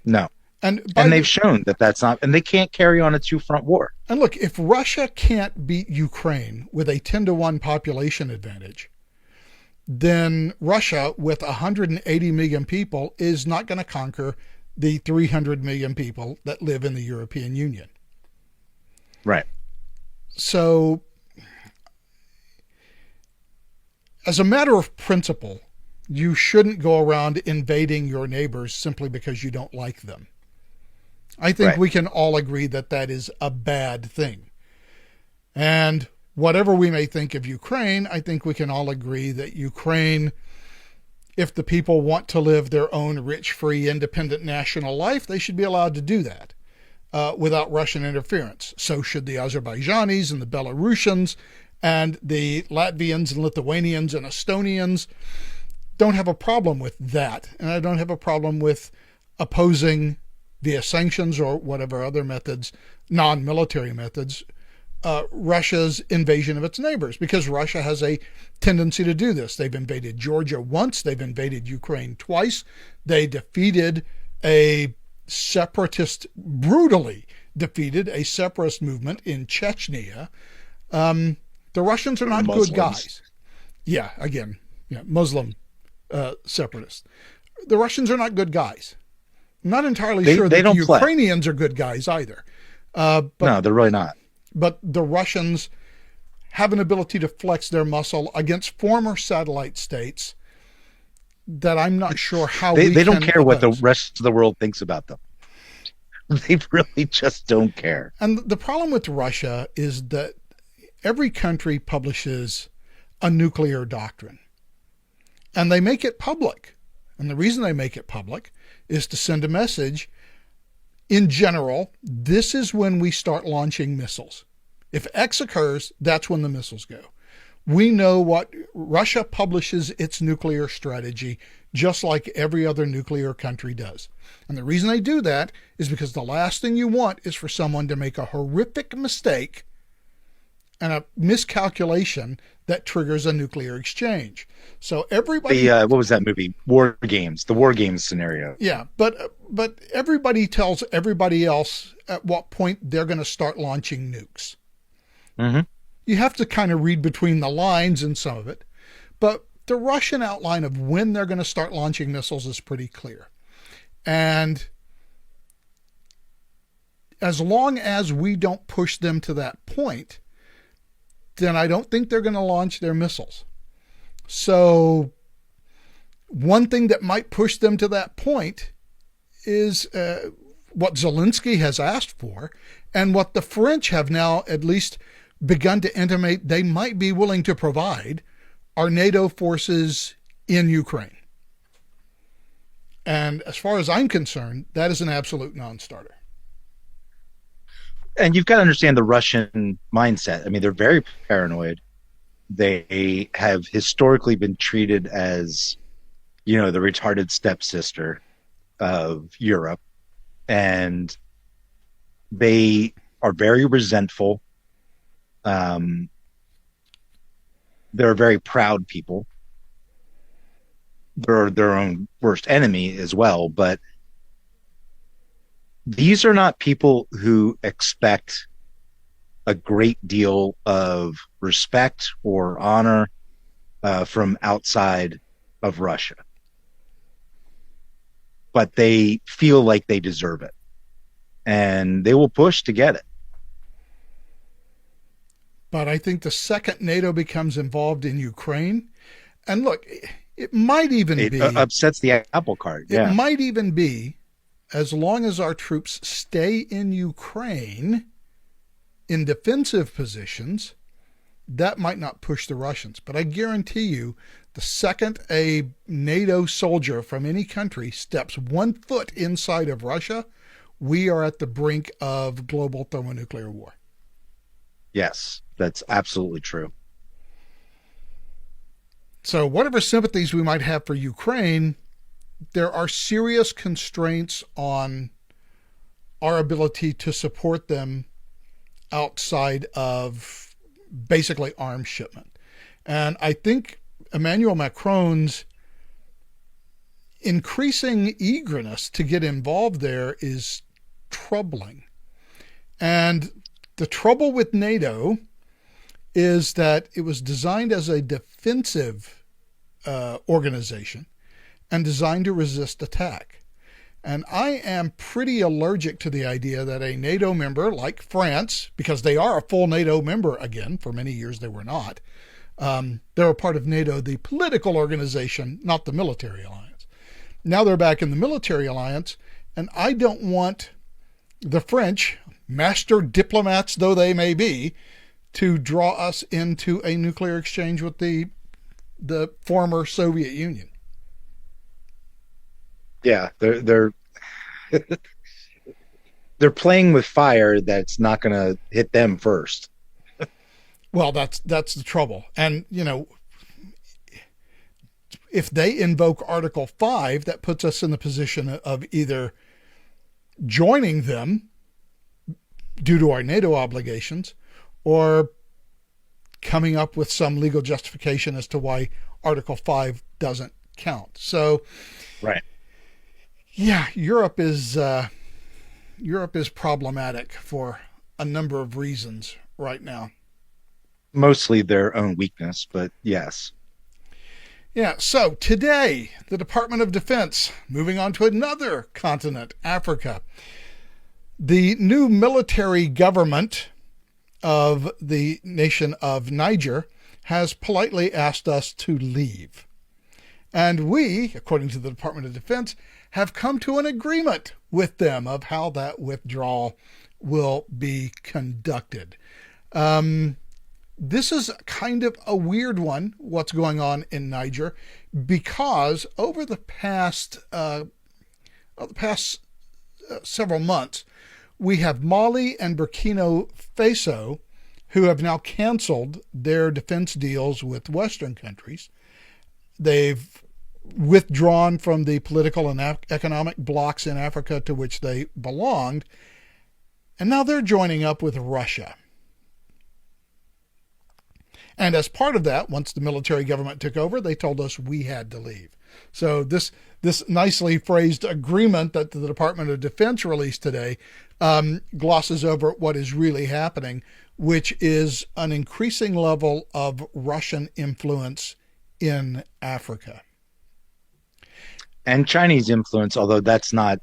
No. And They've shown that that's not, and they can't carry on a two-front war. And look, if Russia can't beat Ukraine with a 10-to-1 population advantage, then Russia, with 180 million people, is not going to conquer the 300 million people that live in the European Union. Right. So, as a matter of principle, you shouldn't go around invading your neighbors simply because you don't like them. I think Right. we can all agree that that is a bad thing. And whatever we may think of Ukraine, I think we can all agree that Ukraine, if the people want to live their own rich, free, independent national life, they should be allowed to do that without Russian interference. So should the Azerbaijanis and the Belarusians and the Latvians and Lithuanians and Estonians. Don't have a problem with that. And I don't have a problem with opposing via sanctions or whatever other methods, non-military methods, Russia's invasion of its neighbors, because Russia has a tendency to do this. They've invaded Georgia once. They've invaded Ukraine twice. They brutally defeated a separatist movement in Chechnya. The Russians are not good guys. Yeah, again, Muslim separatists. The Russians are not good guys. I'm not entirely sure that the Ukrainians are good guys either. But no, they're really not. But the Russians have an ability to flex their muscle against former satellite states that I'm not sure how they don't care what the rest of the world thinks about them. They really just don't care. And the problem with Russia is that every country publishes a nuclear doctrine, and they make it public. And the reason they make it public is to send a message. In general, this is when we start launching missiles. If X occurs, that's when the missiles go. We know what Russia publishes its nuclear strategy just like every other nuclear country does. And the reason they do that is because the last thing you want is for someone to make a horrific mistake and a miscalculation that triggers a nuclear exchange. So everybody... what was that movie? War Games. The War Games scenario. Yeah, but everybody tells everybody else at what point they're going to start launching nukes. Mm-hmm. You have to kind of read between the lines in some of it. But the Russian outline of when they're going to start launching missiles is pretty clear. And as long as we don't push them to that point, then I don't think they're going to launch their missiles. So one thing that might push them to that point is what Zelensky has asked for, and what the French have now at least begun to intimate they might be willing to provide, are NATO forces in Ukraine. And as far as I'm concerned, that is an absolute non-starter. And you've got to understand the Russian mindset. I mean, they're very paranoid. They have historically been treated as, the retarded stepsister of Europe. And they are very resentful. They're a very proud people. They're their own worst enemy as well. But these are not people who expect a great deal of respect or honor from outside of Russia. But they feel like they deserve it. And they will push to get it. But I think the second NATO becomes involved in Ukraine, and look, it might even be... It upsets the apple cart, yeah. It might even be, as long as our troops stay in Ukraine in defensive positions, that might not push the Russians. But I guarantee you, the second a NATO soldier from any country steps 1 foot inside of Russia, we are at the brink of global thermonuclear war. Yes, that's absolutely true. So whatever sympathies we might have for Ukraine, there are serious constraints on our ability to support them outside of basically arms shipment. And I think Emmanuel Macron's increasing eagerness to get involved there is troubling. And the trouble with NATO is that it was designed as a defensive organization and designed to resist attack. And I am pretty allergic to the idea that a NATO member like France, because they are a full NATO member again, for many years they were not, they were part of NATO, the political organization, not the military alliance. Now they're back in the military alliance, and I don't want the French, master diplomats though they may be, to draw us into a nuclear exchange with the former Soviet Union. Yeah, they're they're playing with fire that's not going to hit them first. Well, that's the trouble. And, if they invoke Article 5, that puts us in the position of either joining them due to our NATO obligations or coming up with some legal justification as to why Article 5 doesn't count. So, right. Yeah, Europe is problematic for a number of reasons right now. Mostly their own weakness, but yes. Yeah, so today, the Department of Defense, moving on to another continent, Africa. The new military government of the nation of Niger has politely asked us to leave. And we, according to the Department of Defense, have come to an agreement with them of how that withdrawal will be conducted. This is kind of a weird one, what's going on in Niger, because over the past several months, we have Mali and Burkina Faso who have now canceled their defense deals with Western countries. They've withdrawn from the political and economic blocs in Africa to which they belonged, and now they're joining up with Russia. And as part of that, once the military government took over, they told us we had to leave. So this nicely phrased agreement that the Department of Defense released today glosses over what is really happening, which is an increasing level of Russian influence in Africa. And Chinese influence, although that's not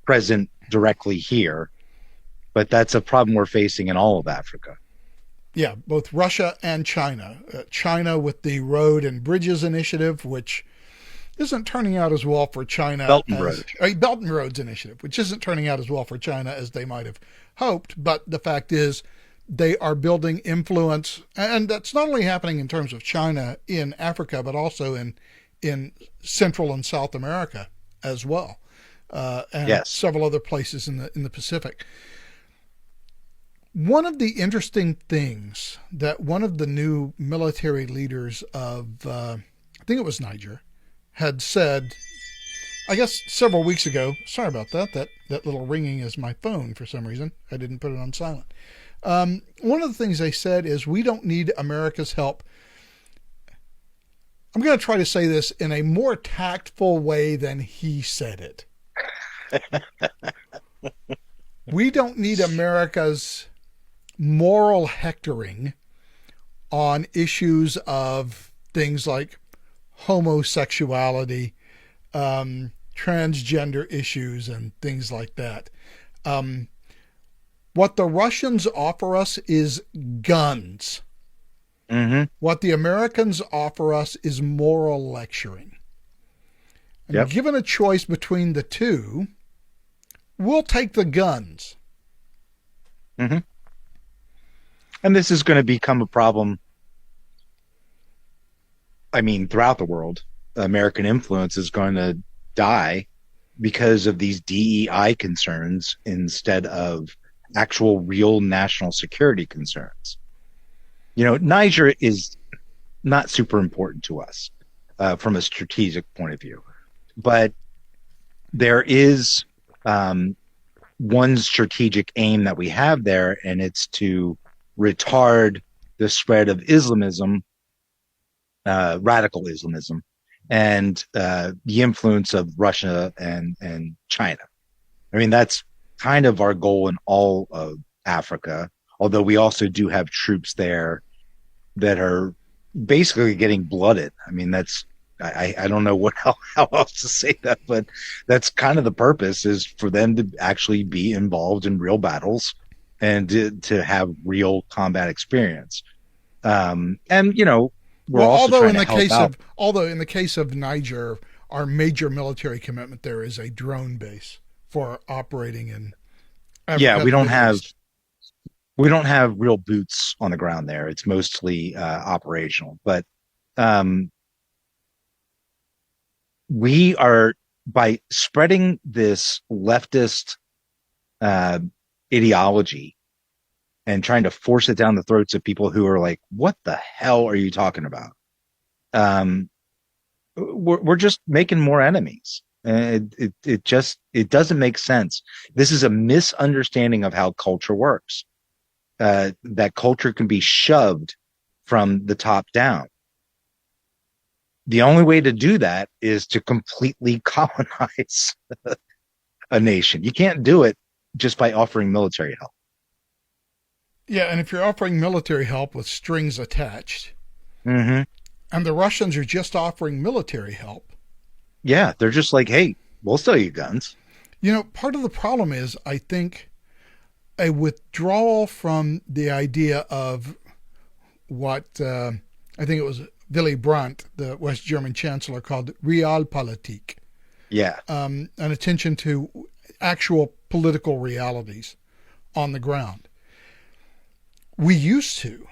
present directly here, but that's a problem we're facing in all of Africa. Yeah, both Russia and China. China with the Road and Bridges Initiative, which isn't turning out as well for China Belt and as Road. Belt and Roads Initiative, which isn't turning out as well for China as they might have hoped. But the fact is, they are building influence, and that's not only happening in terms of China in Africa, but also in Central and South America as well, and Yes. several other places in the Pacific. One of the interesting things that one of the new military leaders of, I think it was Niger, had said, I guess several weeks ago. Sorry about that. That little ringing is my phone for some reason. I didn't put it on silent. One of the things they said is, we don't need America's help. I'm going to try to say this in a more tactful way than he said it. We don't need America's moral hectoring on issues of things like homosexuality, transgender issues, and things like that. What the Russians offer us is guns. Mm-hmm. What the Americans offer us is moral lecturing. And Yep. given a choice between the two, we'll take the guns. Mm-hmm. And this is going to become a problem. I mean, throughout the world, American influence is going to die because of these DEI concerns instead of actual real national security concerns. You know, Niger is not super important to us from a strategic point of view, but there is one strategic aim that we have there, and it's to retard the spread of Islamism, radical Islamism, and the influence of Russia and China. I mean, that's kind of our goal in all of Africa, although we also do have troops there that are basically getting blooded. I mean, that's, I don't know how else to say that, but that's kind of the purpose, is for them to actually be involved in real battles and to have real combat experience. And, you know, we're also trying to help out. Although in the case of Niger, our major military commitment there is a drone base for operating in Africa. Yeah, we don't have real boots on the ground there. It's mostly operational, but we are, by spreading this leftist ideology and trying to force it down the throats of people who are like, what the hell are you talking about? We're just making more enemies. It doesn't make sense. This is a misunderstanding of how culture works. That culture can be shoved from the top down. The only way to do that is to completely colonize a nation. You can't do it just by offering military help. Yeah, and if you're offering military help with strings attached, Mm-hmm. and the Russians are just offering military help. Yeah, they're just like, hey, we'll sell you guns. You know, part of the problem is, I think, a withdrawal from the idea of what I think it was Willy Brandt, the West German chancellor, called Realpolitik. Yeah. An attention to actual political realities on the ground. We used to.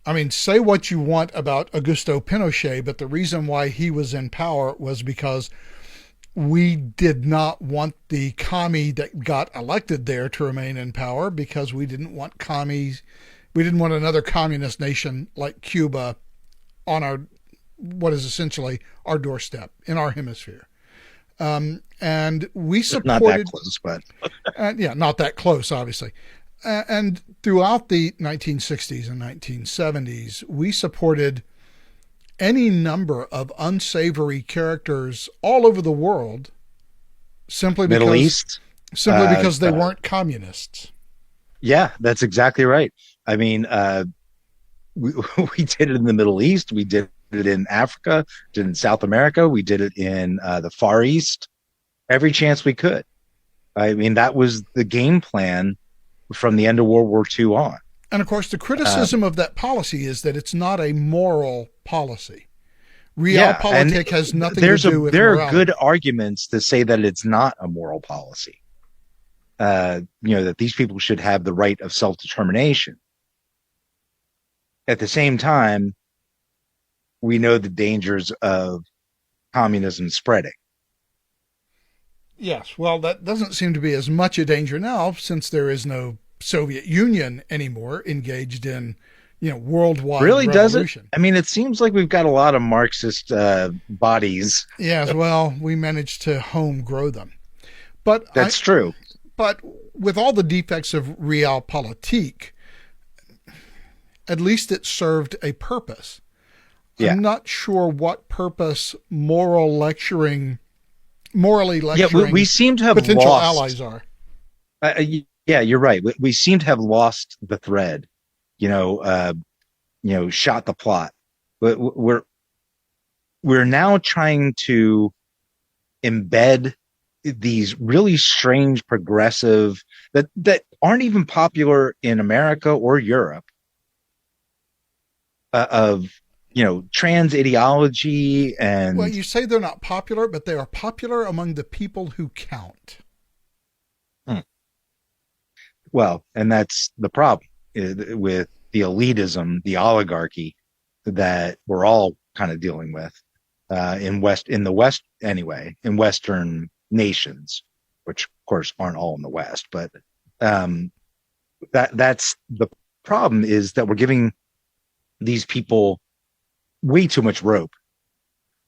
I mean, say what you want about Augusto Pinochet, but the reason why he was in power was because we did not want the commie that got elected there to remain in power, because we didn't want commies. We didn't want another communist nation like Cuba on what is essentially our doorstep in our hemisphere. And we supported, not that close, but yeah, not that close, obviously. And throughout the 1960s and 1970s, we supported any number of unsavory characters all over the world, simply Middle East, because they weren't communists. Yeah, that's exactly right. I mean, we did it in the Middle East. We did it in Africa, did it in South America. We did it in the Far East. Every chance we could. I mean, that was the game plan from the end of World War II on. And of course, the criticism of that policy is that it's not a moral policy. Realpolitik has nothing to do with there morality. are good arguments to say that it's not a moral policy. That these people should have the right of self-determination. At the same time, we know the dangers of communism spreading. Yes, well, that doesn't seem to be as much a danger now since there is no Soviet Union anymore engaged in, worldwide Really, revolution. does it? I mean, it seems like we've got a lot of Marxist bodies. Yes, well, we managed to home grow them. But That's true. But with all the defects of Realpolitik, at least it served a purpose. Yeah. I'm not sure what purpose morally lecturing we seem to have potential lost, allies are. Yeah, you're right. We seem to have lost the thread, shot the plot. We're now trying to embed these really strange progressive that aren't even popular in America or Europe of trans ideology. And well, you say they're not popular, but they are popular among the people who count. Well, and that's the problem with the elitism, the oligarchy that we're all kind of dealing with in the West anyway, in Western nations, which of course aren't all in the West, but that's the problem, is that we're giving these people way too much rope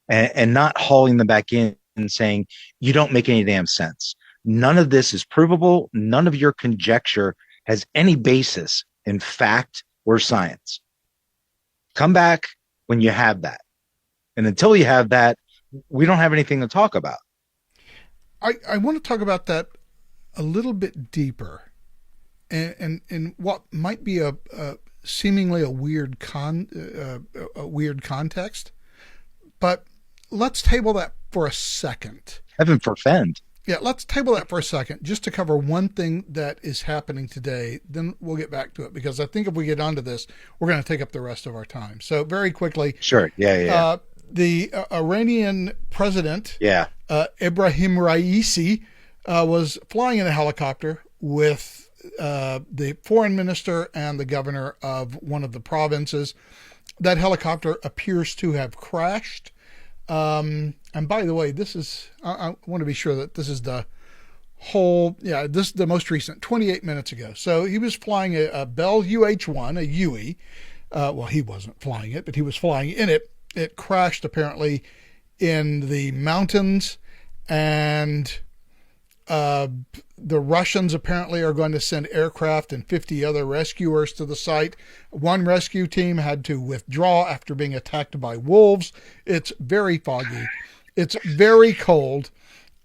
and not hauling them back in and saying, you don't make any damn sense. None of this is provable. None of your conjecture has any basis in fact or science. Come back when you have that. And until you have that, we don't have anything to talk about. I want to talk about that a little bit deeper and what might be a seemingly a weird context, but let's table that for a second. Heaven forfend. Yeah, let's table that for a second, just to cover one thing that is happening today. Then we'll get back to it, because I think if we get onto this, we're going to take up the rest of our time. So very quickly. Sure. Yeah. The Iranian president, Ibrahim Raisi, was flying in a helicopter with the foreign minister and the governor of one of the provinces. That helicopter appears to have crashed. And by the way, I want to be sure that this is the this is the most recent, 28 minutes ago. So he was flying a Bell UH-1, a Huey. Well, he wasn't flying it, but he was flying in it. It crashed apparently in the mountains, and the Russians apparently are going to send aircraft and 50 other rescuers to the site. One rescue team had to withdraw after being attacked by wolves. It's very foggy. It's very cold.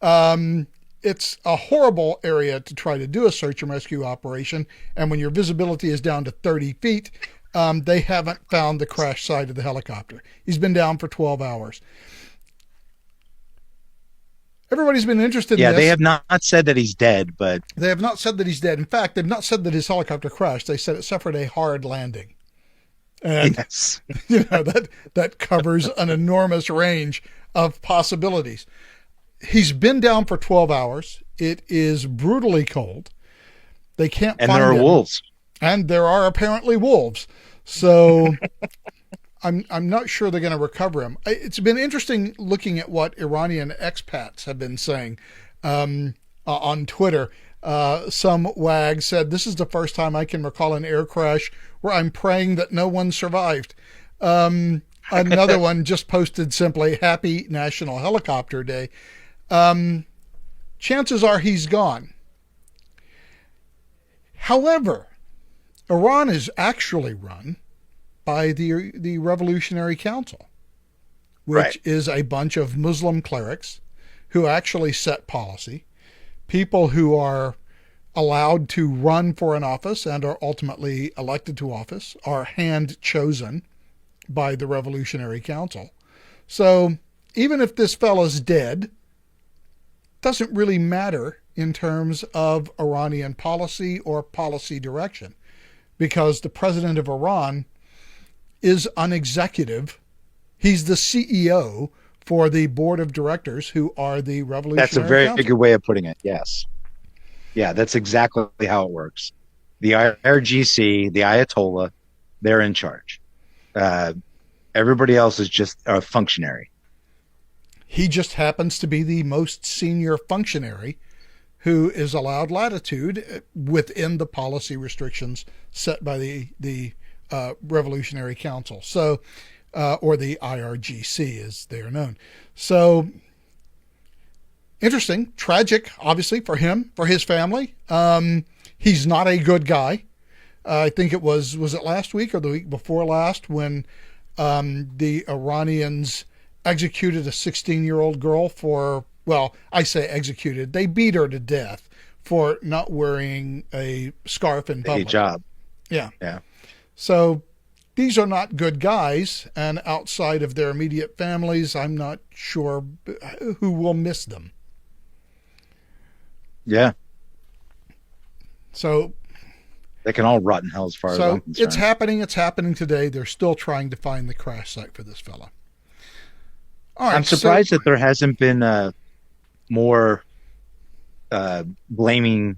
It's a horrible area to try to do a search and rescue operation. And when your visibility is down to 30 feet, they haven't found the crash site of the helicopter. He's been down for 12 hours. Everybody's been interested in this. Yeah, they have not said that he's dead, but... They have not said that he's dead. In fact, they've not said that his helicopter crashed. They said it suffered a hard landing. And, yes. that covers an enormous range of possibilities. He's been down for 12 hours. It is brutally cold. They can't find him. And there are wolves. And there are apparently wolves. So... I'm not sure they're going to recover him. It's been interesting looking at what Iranian expats have been saying on Twitter. Some wag said, "This is the first time I can recall an air crash where I'm praying that no one survived." Another one just posted simply, "Happy National Helicopter Day." Chances are he's gone. However, Iran is actually run by the Revolutionary Council, which is a bunch of Muslim clerics who actually set policy, people who are allowed to run for an office and are ultimately elected to office, are hand chosen by the Revolutionary Council. So even if this fellow's dead, doesn't really matter in terms of Iranian policy or policy direction, because the president of Iran is an executive. He's the CEO for the board of directors, who are the Revolutionary That's a very Council. good way of putting it. Yes. Yeah, that's exactly how it works. The IRGC, the Ayatollah, they're in charge. Everybody else is just a functionary. He just happens to be the most senior functionary who is allowed latitude within the policy restrictions set by the Revolutionary Council. So, or the IRGC as they are known. So, interesting, tragic, obviously, for him, for his family. He's not a good guy. I think it was it last week or the week before last when the Iranians executed a 16-year-old girl for, well, I say executed. They beat her to death for not wearing a scarf in public. Hijab. Yeah. Yeah. So these are not good guys, and outside of their immediate families, I'm not sure who will miss them. Yeah. So they can all rot in hell as far as I'm concerned. It's happening. It's happening today. They're still trying to find the crash site for this fella. All right, I'm surprised that there hasn't been more blaming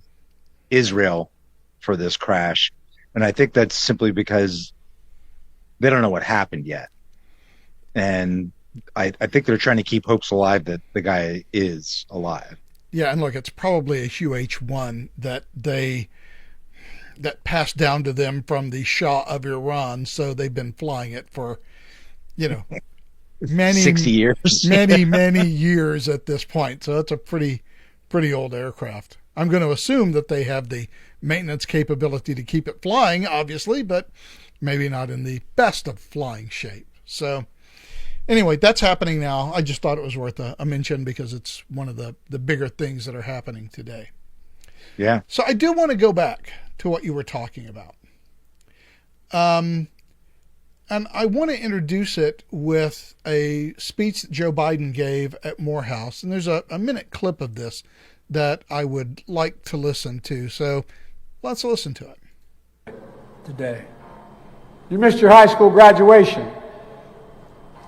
Israel for this crash. And I think that's simply because they don't know what happened yet. And I think they're trying to keep hopes alive that the guy is alive. Yeah, and look, it's probably a UH-1 that passed down to them from the Shah of Iran, so they've been flying it for, many 60 years. many years at this point. So it's a pretty old aircraft. I'm going to assume that they have the maintenance capability to keep it flying, obviously, but maybe not in the best of flying shape. So anyway, that's happening now. I just thought it was worth a mention because it's one of the bigger things that are happening today. Yeah. So I do want to go back to what you were talking about. And I want to introduce it with a speech that Joe Biden gave at Morehouse. And there's a minute clip of this that I would like to listen to. So let's listen to it. Today. You missed your high school graduation.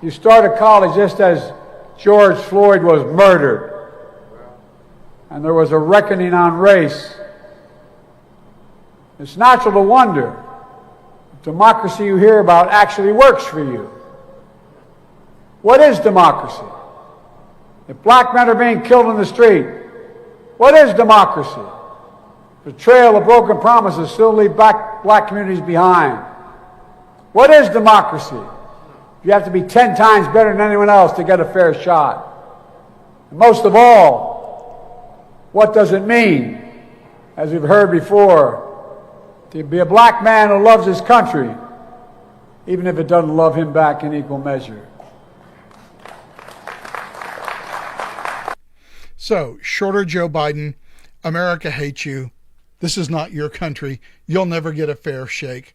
You started college just as George Floyd was murdered. And there was a reckoning on race. It's natural to wonder if democracy you hear about actually works for you. What is democracy? If black men are being killed in the street, what is democracy? The trail of broken promises still leave black communities behind. What is democracy? You have to be 10 times better than anyone else to get a fair shot. And most of all, what does it mean, as we've heard before, to be a black man who loves his country, even if it doesn't love him back in equal measure? So, shorter Joe Biden, America hates you. This is not your country. You'll never get a fair shake.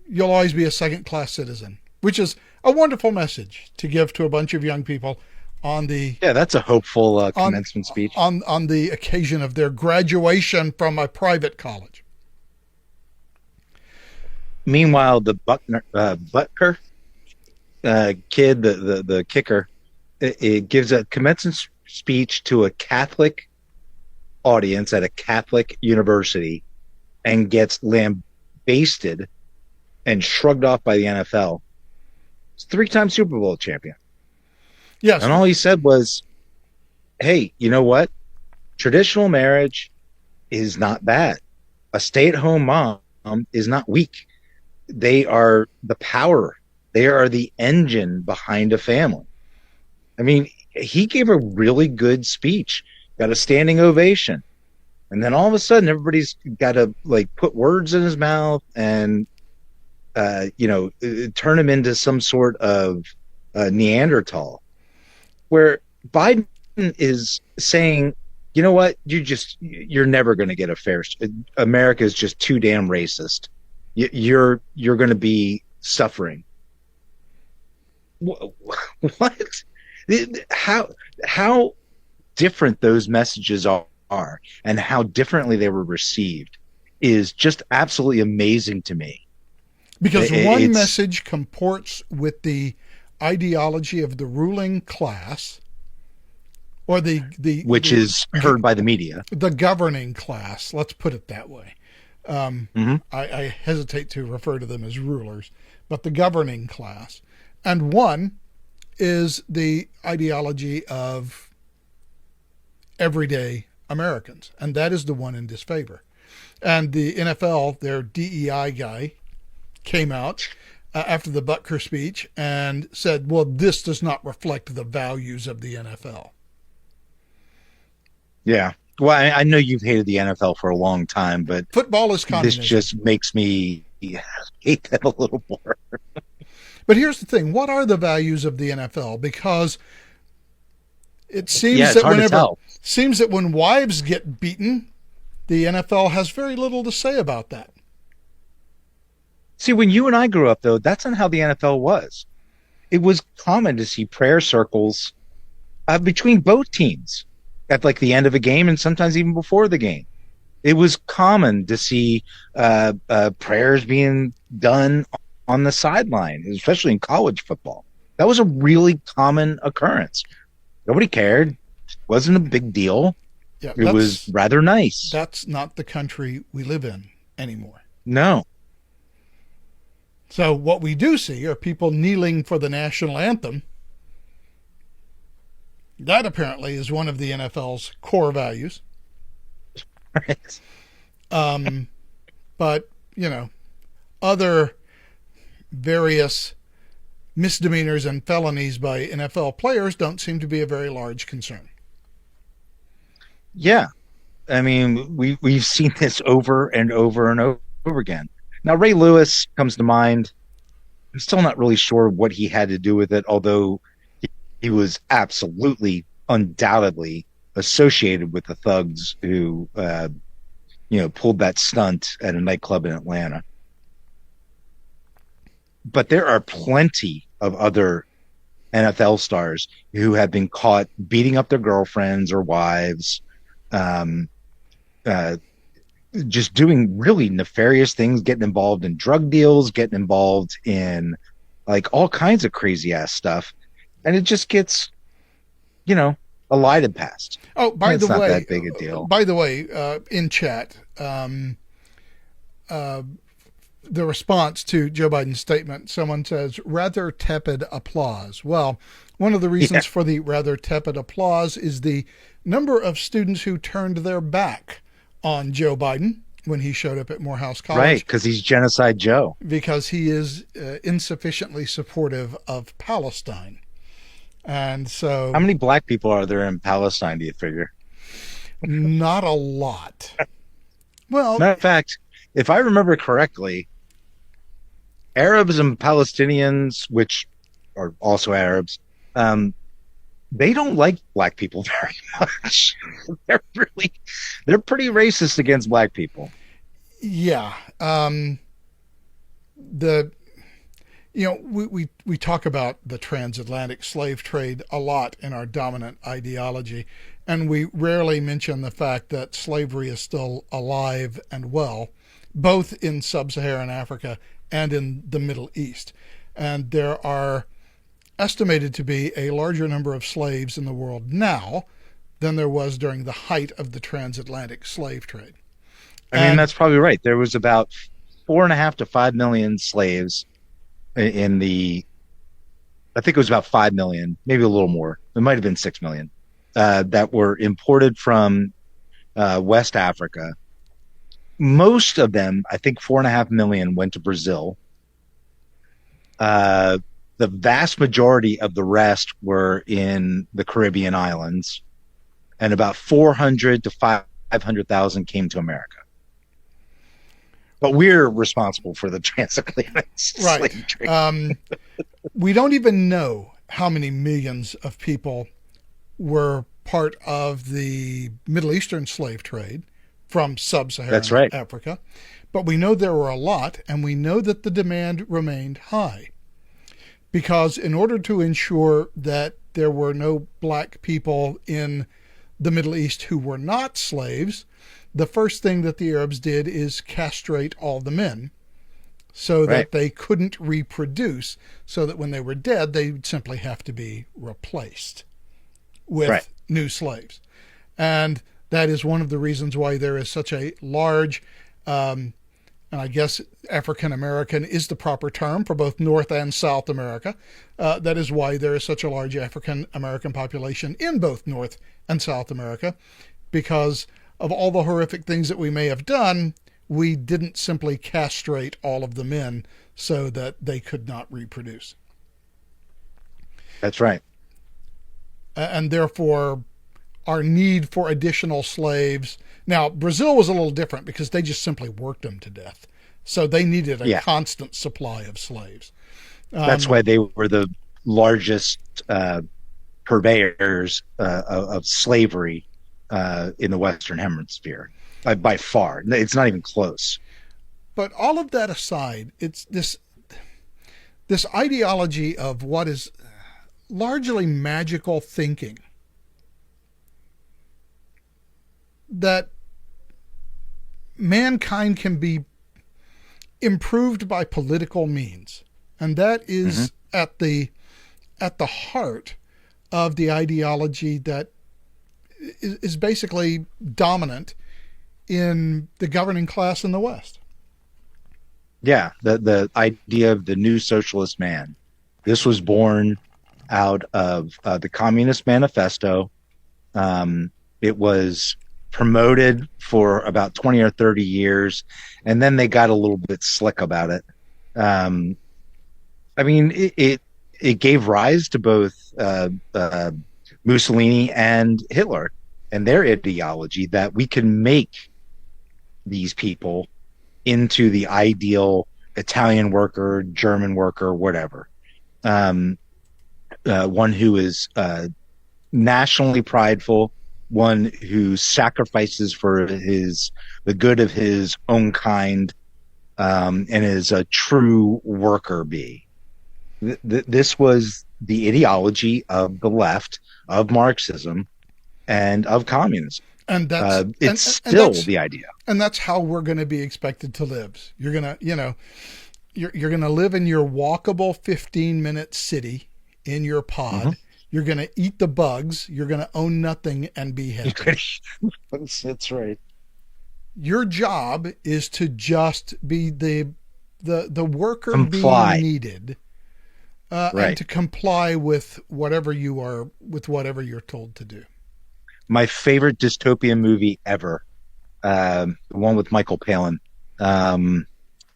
You'll always be a second-class citizen, which is a wonderful message to give to a bunch of young people on the... Yeah, that's a hopeful commencement speech. On the occasion of their graduation from a private college. Meanwhile, the Butker kid, the kicker, it gives a commencement speech to a Catholic audience at a Catholic university and gets lambasted and shrugged off by the NFL. He's a 3-time Super Bowl champion. Yes. And all he said was, hey, you know what? Traditional marriage is not bad. A stay-at-home mom is not weak. They are the power. They are the engine behind a family. I mean, he gave a really good speech, got a standing ovation. And then all of a sudden, everybody's got to put words in his mouth and, turn him into some sort of Neanderthal, where Biden is saying, you know what, you're never going to get a fair. America is just too damn racist. You're going to be suffering. What? How different those messages are are and how differently they were received is just absolutely amazing to me. Because one It's message comports with the ideology of the ruling class, or which is heard by the media. the governing class. Let's put it that way. Mhm. I hesitate to refer to them as rulers, but the governing class. And one is the ideology of everyday Americans, and that is the one in disfavor. And the NFL, their DEI guy, came out after the Butker speech and said, well, this does not reflect the values of the NFL. Yeah. Well, I know you've hated the NFL for a long time, but Football is this communism. just makes me hate that a little more. But here's the thing. What are the values of the NFL? Because it seems Yeah, it's that hard to tell. when wives get beaten, the NFL has very little to say about that. See, when you and I grew up, though, that's not how the NFL was. It was common to see prayer circles between both teams at like the end of a game and sometimes even before the game. It was common to see prayers being done on the sideline, especially in college football. That was a really common occurrence. Nobody cared. It wasn't a big deal. Yeah, It was rather nice. That's not the country we live in anymore. No. So what we do see are people kneeling for the national anthem. That apparently is one of the NFL's core values. Right. But, other various misdemeanors and felonies by NFL players don't seem to be a very large concern. Yeah. I mean, we've seen this over and over and over again. Now, Ray Lewis comes to mind. I'm still not really sure what he had to do with it, although he was absolutely, undoubtedly associated with the thugs who, pulled that stunt at a nightclub in Atlanta. But there are plenty of other NFL stars who have been caught beating up their girlfriends or wives, just doing really nefarious things, getting involved in drug deals, getting involved in like all kinds of crazy ass stuff. And it just gets, elided past. Oh, by the way, it's not that big a deal. By the way, in chat, the response to Joe Biden's statement, someone says, rather tepid applause. Well, one of the reasons for the rather tepid applause is the number of students who turned their back on Joe Biden when he showed up at Morehouse College. Right, because he's Genocide Joe. Because he is insufficiently supportive of Palestine. And so... How many black people are there in Palestine, do you figure? Not a lot. Well... Matter of fact, if I remember correctly, Arabs and Palestinians, which are also Arabs, they don't like black people very much. They're pretty racist against black people. Yeah. We talk about the transatlantic slave trade a lot in our dominant ideology, and we rarely mention the fact that slavery is still alive and well, both in sub-Saharan Africa and in the Middle East. And there are estimated to be a larger number of slaves in the world now than there was during the height of the transatlantic slave trade. I mean, that's probably right. There was about 4.5 to 5 million slaves in I think it was about 5 million, maybe a little more. It might have been 6 million that were imported from West Africa. Most of them, I think 4.5 million, went to Brazil. The vast majority of the rest were in the Caribbean islands, and about 400 to 500,000 came to America. But we're responsible for the transatlantic slave trade. We don't even know how many millions of people were part of the Middle Eastern slave trade from sub-Saharan Africa. But we know there were a lot, and we know that the demand remained high. Because in order to ensure that there were no black people in the Middle East who were not slaves, the first thing that the Arabs did is castrate all the men so that they couldn't reproduce, so that when they were dead, they would simply have to be replaced with new slaves. And that is one of the reasons why there is such a large, and I guess African American is the proper term for both North and South America. That is why there is such a large African American population in both North and South America, because of all the horrific things that we may have done, we didn't simply castrate all of the men so that they could not reproduce. That's right. And therefore, our need for additional slaves. Now, Brazil was a little different because they just simply worked them to death. So they needed a constant supply of slaves. That's why they were the largest purveyors of slavery in the Western Hemisphere, by far. It's not even close. But all of that aside, it's this ideology of what is largely magical thinking that mankind can be improved by political means. And that is at the heart of the ideology that is basically dominant in the governing class in the West. Yeah, the idea of the new socialist man. This was born out of the Communist Manifesto. It was promoted for about 20 or 30 years, and then they got a little bit slick about it. I mean, it gave rise to both Mussolini and Hitler and their ideology that we can make these people into the ideal Italian worker, German worker, whatever. One who is nationally prideful, one who sacrifices for the good of his own kind, and is a true worker bee. This was the ideology of the left, of Marxism, and of communism. And that's it's still the idea. And that's how we're going to be expected to live. You're going to, you're going to live in your walkable 15-minute city in your pod. You're going to eat the bugs. You're going to own nothing and be happy. That's right. Your job is to just be the worker Comply. being needed, and to comply with whatever you're told to do. My favorite dystopian movie ever, the one with Michael Palin,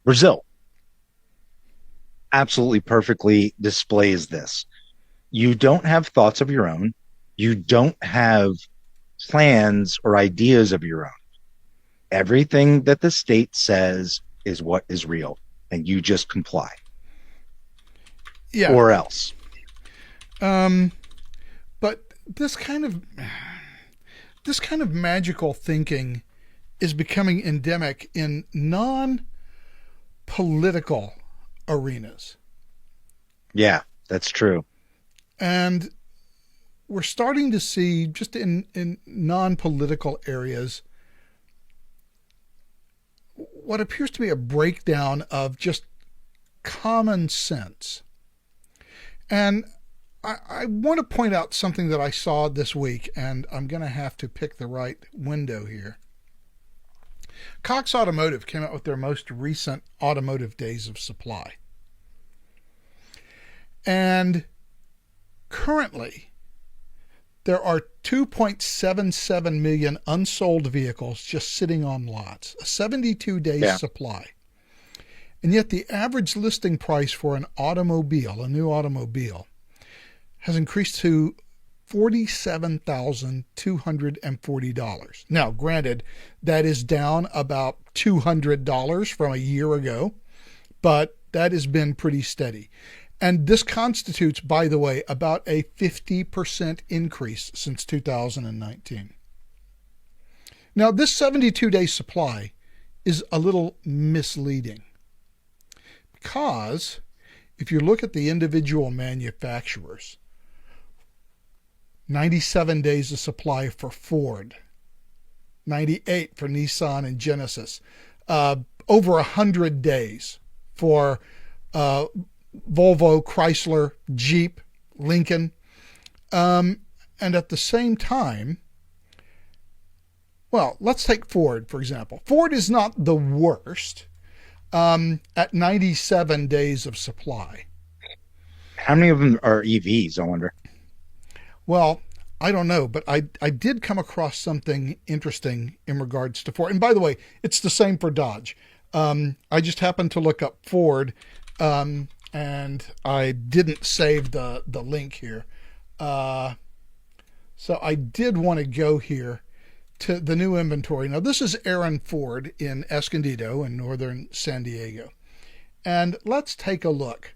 Brazil, absolutely perfectly displays this. You don't have thoughts of your own. You don't have plans or ideas of your own. Everything that the state says is what is real, and you just comply. Yeah. Or else. But this kind of magical thinking is becoming endemic in non-political arenas. Yeah, that's true. And we're starting to see, just in non-political areas, what appears to be a breakdown of just common sense. And I want to point out something that I saw this week, and I'm going to have to pick the right window here. Cox Automotive came out with their most recent automotive days of supply. And currently, there are 2.77 million unsold vehicles just sitting on lots, a 72-day supply. And yet the average listing price for an automobile, a new automobile, has increased to $47,240. Now, granted, that is down about $200 from a year ago, but that has been pretty steady. And this constitutes, by the way, about a 50% increase since 2019. Now, this 72-day supply is a little misleading, because if you look at the individual manufacturers, 97 days of supply for Ford, 98 for Nissan and Genesis, over 100 days for Volvo, Chrysler, Jeep, Lincoln. And at the same time, well, let's take Ford, for example. Ford is not the worst at 97 days of supply. How many of them are EVs, I wonder? Well, I don't know, but I did come across something interesting in regards to Ford. And by the way, it's the same for Dodge. I just happened to look up Ford, and I didn't save the link here. So I did want to go here to the new inventory. Now, this is Aaron Ford in Escondido in northern San Diego. And let's take a look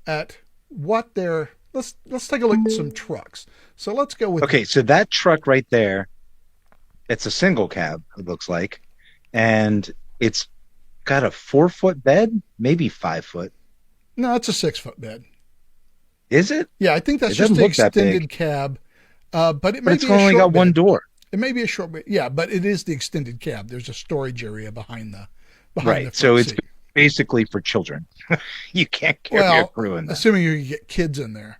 at what they're... Let's take a look at some trucks. So let's go with... Okay, so that truck right there, it's a single cab, it looks like. And it's got a 4-foot bed, maybe 5 foot. No, it's a 6-foot bed. Is it? Yeah, I think that's It just doesn't the look that extended big. cab. But it may But it's be a only short got one bed. door. It may be a short bed. Yeah, but it is the extended cab. There's a storage area behind the Right, the so front it's seat. basically for children. You can't carry a crew in that. Assuming you get kids in there.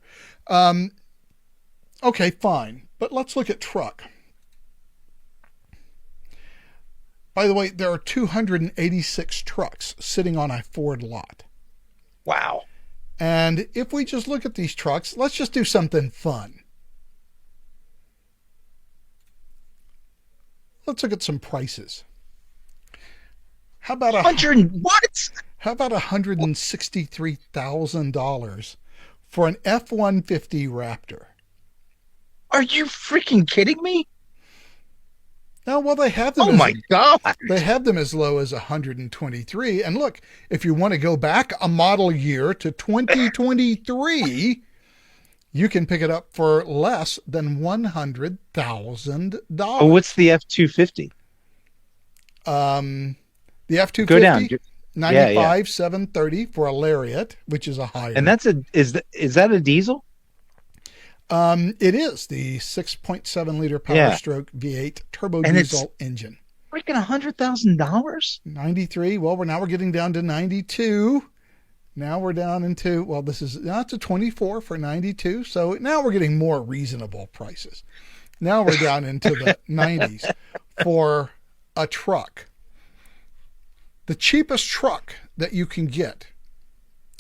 Okay, fine. But let's look at truck. By the way, there are 286 trucks sitting on a Ford lot. Wow. And if we just look at these trucks, let's just do something fun. Let's look at some prices. How about what? How about $163,000 for an F-150 Raptor? Are you freaking kidding me? No, well, they have them. Oh my God. They have them as low as 123. And look, if you want to go back a model year to 2023, you can pick it up for less than $100,000. Oh, what's the F-250? The F-250, Go down. 95, 730 for a Lariat, which is a higher. And that's is that a diesel? It is the 6.7 liter Power Stroke V8 turbo And diesel engine. Freaking $100,000. 93. Well, now we're getting down to 92. Now we're down into, well, that's a 24 for 92. So now we're getting more reasonable prices. Now we're down into the 90s for a truck. The cheapest truck that you can get.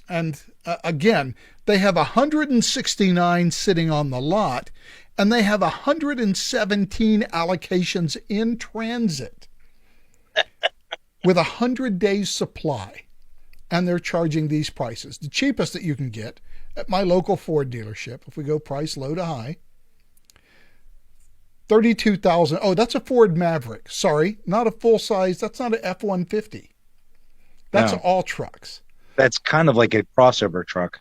And again, they have 169 sitting on the lot, and they have 117 allocations in transit with 100 days supply. And they're charging these prices. The cheapest that you can get at my local Ford dealership, if we go price low to high, $32,000. Oh, that's a Ford Maverick. Sorry, not a full size. That's not an F-150. That's all trucks. That's kind of like a crossover truck.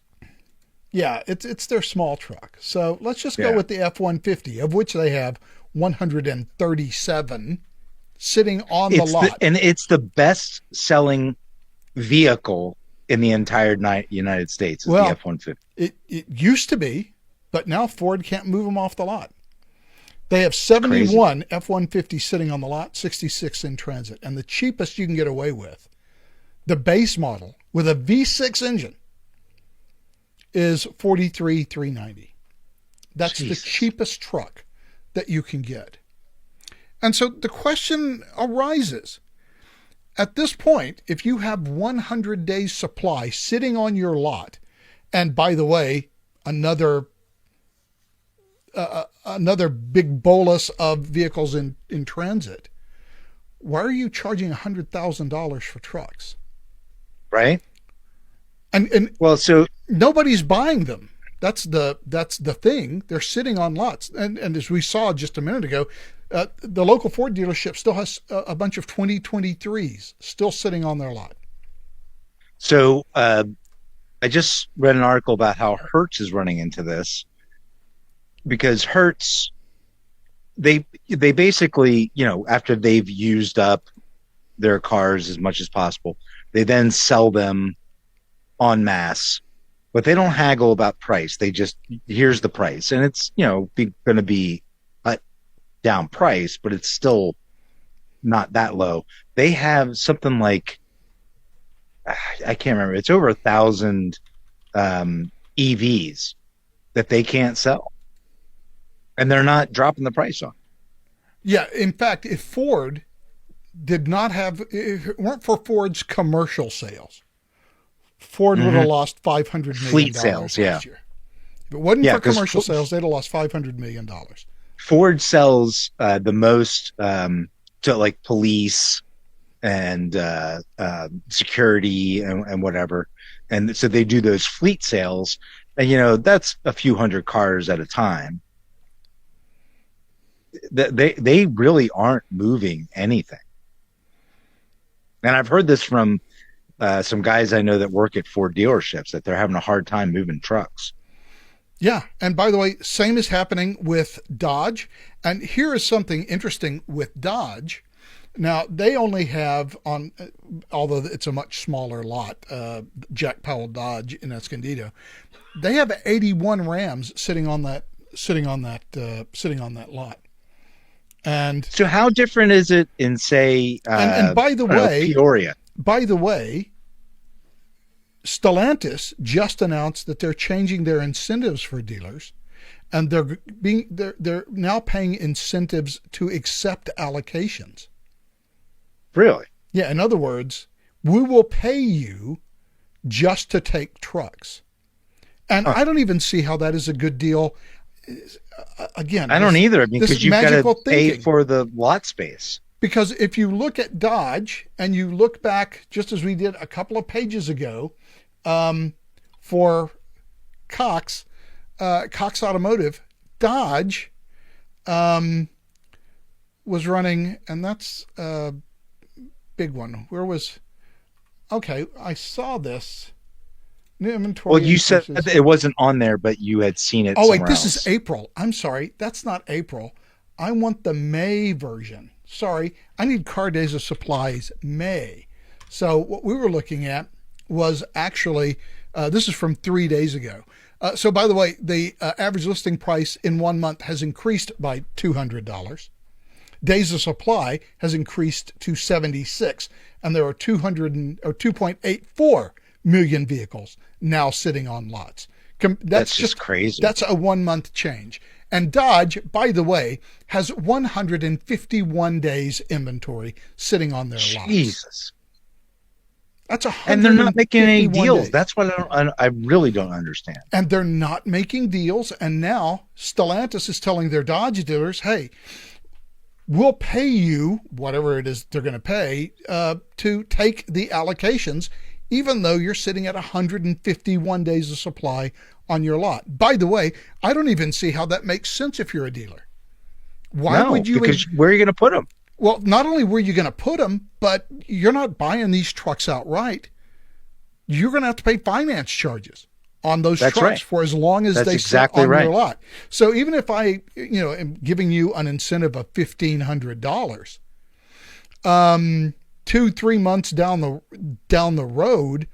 Yeah, it's their small truck. So let's just go with the F-150, of which they have 137 sitting on the lot. And it's the best selling vehicle in the entire United States is the F-150. It used to be, but now Ford can't move them off the lot. They have 71 F-150 sitting on the lot, 66 in transit. And the cheapest you can get away with, the base model with a V6 engine, is $43,390. That's the cheapest truck that you can get. And so the question arises, at this point, if you have 100 days supply sitting on your lot, and by the way, another big bolus of vehicles in transit, why are you charging $100,000 for trucks? Right. And well, so nobody's buying them. That's the thing. They're sitting on lots. And as we saw just a minute ago, the local Ford dealership still has a bunch of 2023s still sitting on their lot. So I just read an article about how Hertz is running into this, because Hertz, they basically, after they've used up their cars as much as possible, they then sell them en masse but they don't haggle about price. They just, here's the price. And it's, going to be a down price, but it's still not that low. They have something like, I can't remember. It's over 1,000 EVs that they can't sell. And they're not dropping the price on. Yeah. In fact, if Ford did not have, if it weren't for Ford's commercial sales, Ford would have lost $500 million Fleet sales, last year. If it wasn't for commercial sales, they'd have lost $500 million. Ford sells the most to like police and security and whatever. And so they do those fleet sales. And, that's a few hundred cars at a time. They really aren't moving anything. And I've heard this from some guys I know that work at Ford dealerships, that they're having a hard time moving trucks. Yeah. And by the way, same is happening with Dodge. And here is something interesting with Dodge. Now, they only have although it's a much smaller lot, Jack Powell Dodge in Escondido, they have 81 Rams sitting on that lot. And so how different is it in, say, and by the way, Peoria? By the way, Stellantis just announced that they're changing their incentives for dealers, and they're now paying incentives to accept allocations. Really? Yeah. In other words, we will pay you just to take trucks. And I don't even see how that is a good deal. Again, I don't either. Because you've got to pay for the lot space. Because if you look at Dodge and you look back, just as we did a couple of pages ago, for Cox Automotive, Dodge was running, and that's a big one. I saw this. New inventory. Well, you said it wasn't on there, but you had seen it. Oh, wait, this else. is April. I'm sorry. That's not April. I want the May version. Sorry. I need Car Days of Supplies May. So what we were looking at was actually, this is from 3 days ago. So by the way, the average listing price in 1 month has increased by $200. Days of supply has increased to 76, and there are 2.84 million vehicles now sitting on lots. That's just crazy. That's a 1 month change. And Dodge, by the way, has 151 days inventory sitting on their lots. Jesus. That's and they're not making any deals. Days. That's what I really don't understand. And they're not making deals. And now Stellantis is telling their Dodge dealers, hey, we'll pay you whatever it is they're going to pay to take the allocations, even though you're sitting at 151 days of supply on your lot. By the way, I don't even see how that makes sense if you're a dealer. Why would you? Because where are you going to put them? Well, not only were you going to put them, but you're not buying these trucks outright. You're going to have to pay finance charges on those trucks for as long as they sit on your lot. So even if I, am giving you an incentive of $1,500, 2-3 months down the road,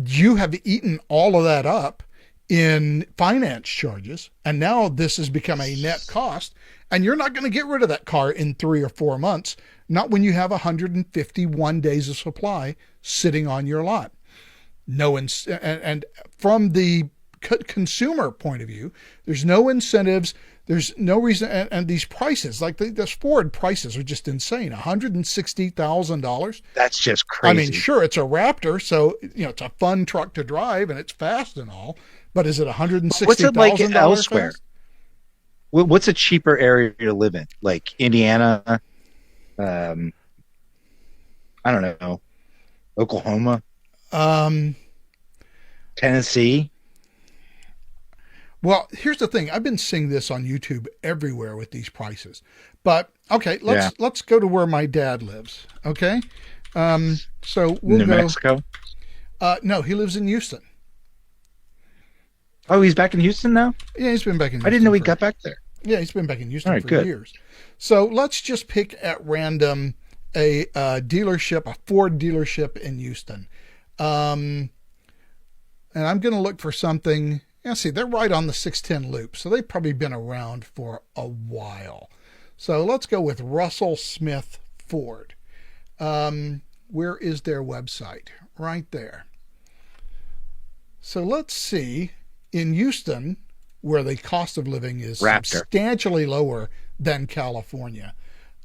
you have eaten all of that up in finance charges, and now this has become a net cost, and you're not going to get rid of that car in 3 or 4 months, not when you have 151 days of supply sitting on your lot. And from the consumer point of view, there's no incentives. There's no reason. And these prices, like the Ford prices, are just insane. $160,000. That's just crazy. I mean, sure, it's a Raptor, so it's a fun truck to drive and it's fast and all. But is it $160,000? What's it like elsewhere? What's a cheaper area to live in? Like Indiana? I don't know. Oklahoma? Tennessee? Well, here's the thing. I've been seeing this on YouTube everywhere with these prices. But okay, let's go to where my dad lives. Okay, so we'll New Mexico. No, he lives in Houston. Oh, he's back in Houston now? Yeah, he's been back in Houston. I didn't know he got back there. Yeah, he's been back in Houston for years. So let's just pick at random a dealership, a Ford dealership in Houston. And I'm going to look for something. Yeah, see, they're right on the 610 loop, so they've probably been around for a while. So let's go with Russell Smith Ford. Where is their website? Right there. So let's see. In Houston, where the cost of living is substantially lower than California.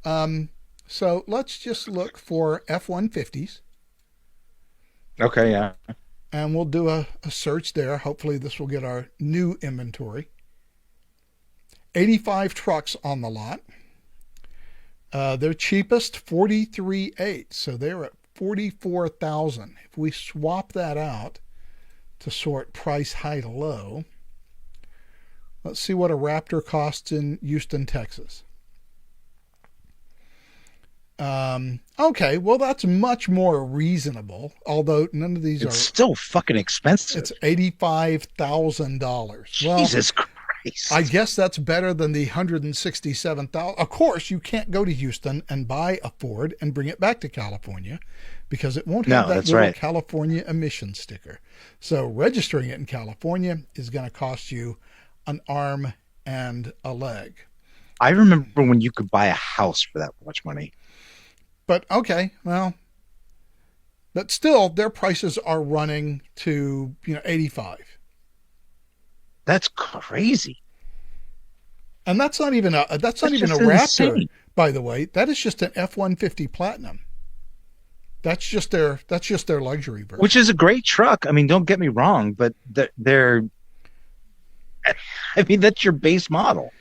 So let's just look for F-150s. Okay, yeah. And we'll do a search there. Hopefully this will get our new inventory. 85 trucks on the lot. Their cheapest, 43.8. So they're at 44,000. If we swap that out to sort price high to low, let's see what a Raptor costs in Houston, Texas. Okay, well, that's much more reasonable, although none of these It's still fucking expensive. It's $85,000. Jesus Christ. I guess that's better than the $167,000. Of course, you can't go to Houston and buy a Ford and bring it back to California because it won't have that little California emission sticker. So registering it in California is going to cost you an arm and a leg. I remember when you could buy a house for that much money. But okay, well, but still, their prices are running to 85. That's crazy. And that's not even a Raptor, insane. By the way. That is just an F-150 Platinum. That's just their luxury version, which is a great truck. I mean, don't get me wrong, but they're. I mean, that's your base model.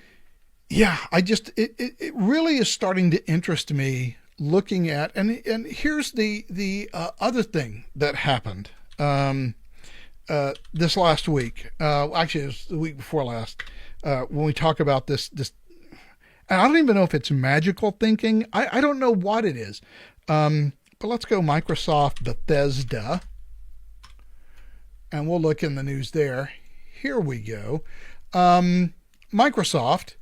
Yeah, it really is starting to interest me. Looking at and here's the other thing that happened this last week. Actually, it was the week before last when we talk about this. And I don't even know if it's magical thinking. I don't know what it is. But let's go Microsoft Bethesda, and we'll look in the news there. Here we go. Microsoft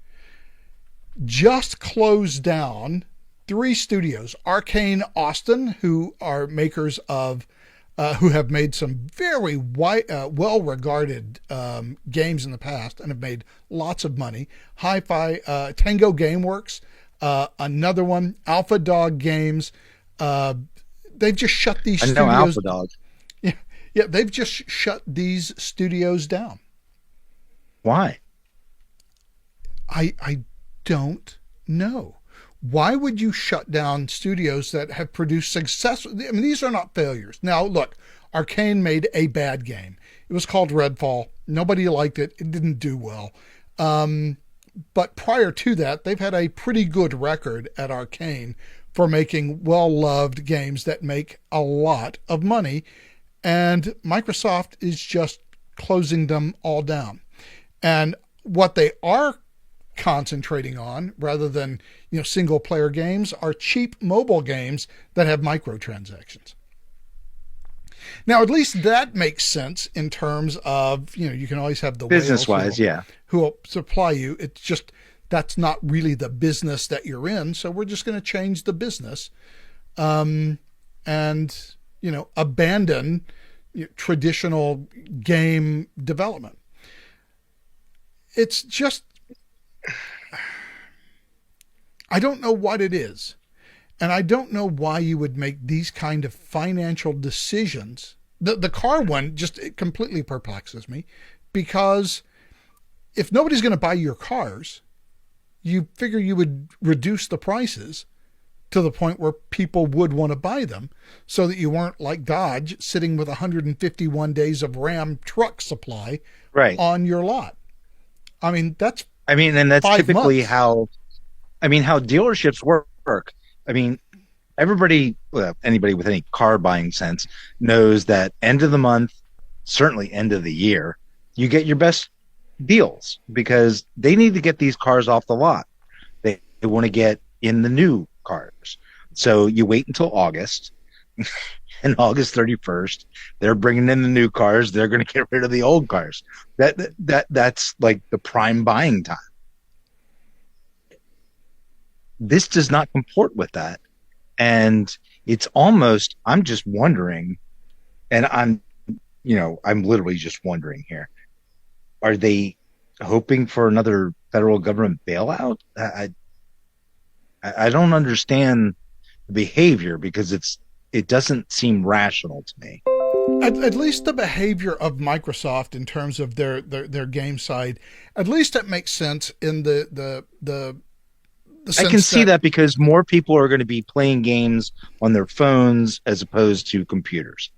just closed down 3 studios. Arcane Austin, who are makers of, who have made some very well-regarded games in the past and have made lots of money. Hi-Fi, Tango Gameworks, another one, Alpha Dog Games. They've just shut these studios. I know Alpha Dog. Yeah, they've just shut these studios down. Why? I don't know. Why would you shut down studios that have produced success? I mean, these are not failures. Now, look, Arcane made a bad game. It was called Redfall. Nobody liked it. It didn't do well. But prior to that, they've had a pretty good record at Arcane for making well-loved games that make a lot of money. And Microsoft is just closing them all down. And what they are concentrating on, rather than single player games, are cheap mobile games that have microtransactions. Now, at least that makes sense in terms of you can always have the business wise, who will supply you. It's just that's not really the business that you're in, so we're just going to change the business, and abandon traditional game development. It's just, I don't know what it is. And I don't know why you would make these kind of financial decisions. The car one it completely perplexes me, because if nobody's going to buy your cars, you figure you would reduce the prices to the point where people would want to buy them, so that you weren't like Dodge sitting with 151 days of Ram truck supply on your lot. I mean, that's typically months. how dealerships work. I mean, anybody with any car buying sense knows that end of the month, certainly end of the year, you get your best deals because they need to get these cars off the lot. They want to get in the new cars. So you wait until August, and August 31st, they're bringing in the new cars. They're going to get rid of the old cars. That's like the prime buying time. This does not comport with that. And it's almost, I'm just wondering, and I'm I'm literally just wondering here. Are they hoping for another federal government bailout? I don't understand the behavior because it doesn't seem rational to me. At least the behavior of Microsoft in terms of their game side, at least it makes sense in the I sense can see that because more people are going to be playing games on their phones as opposed to computers.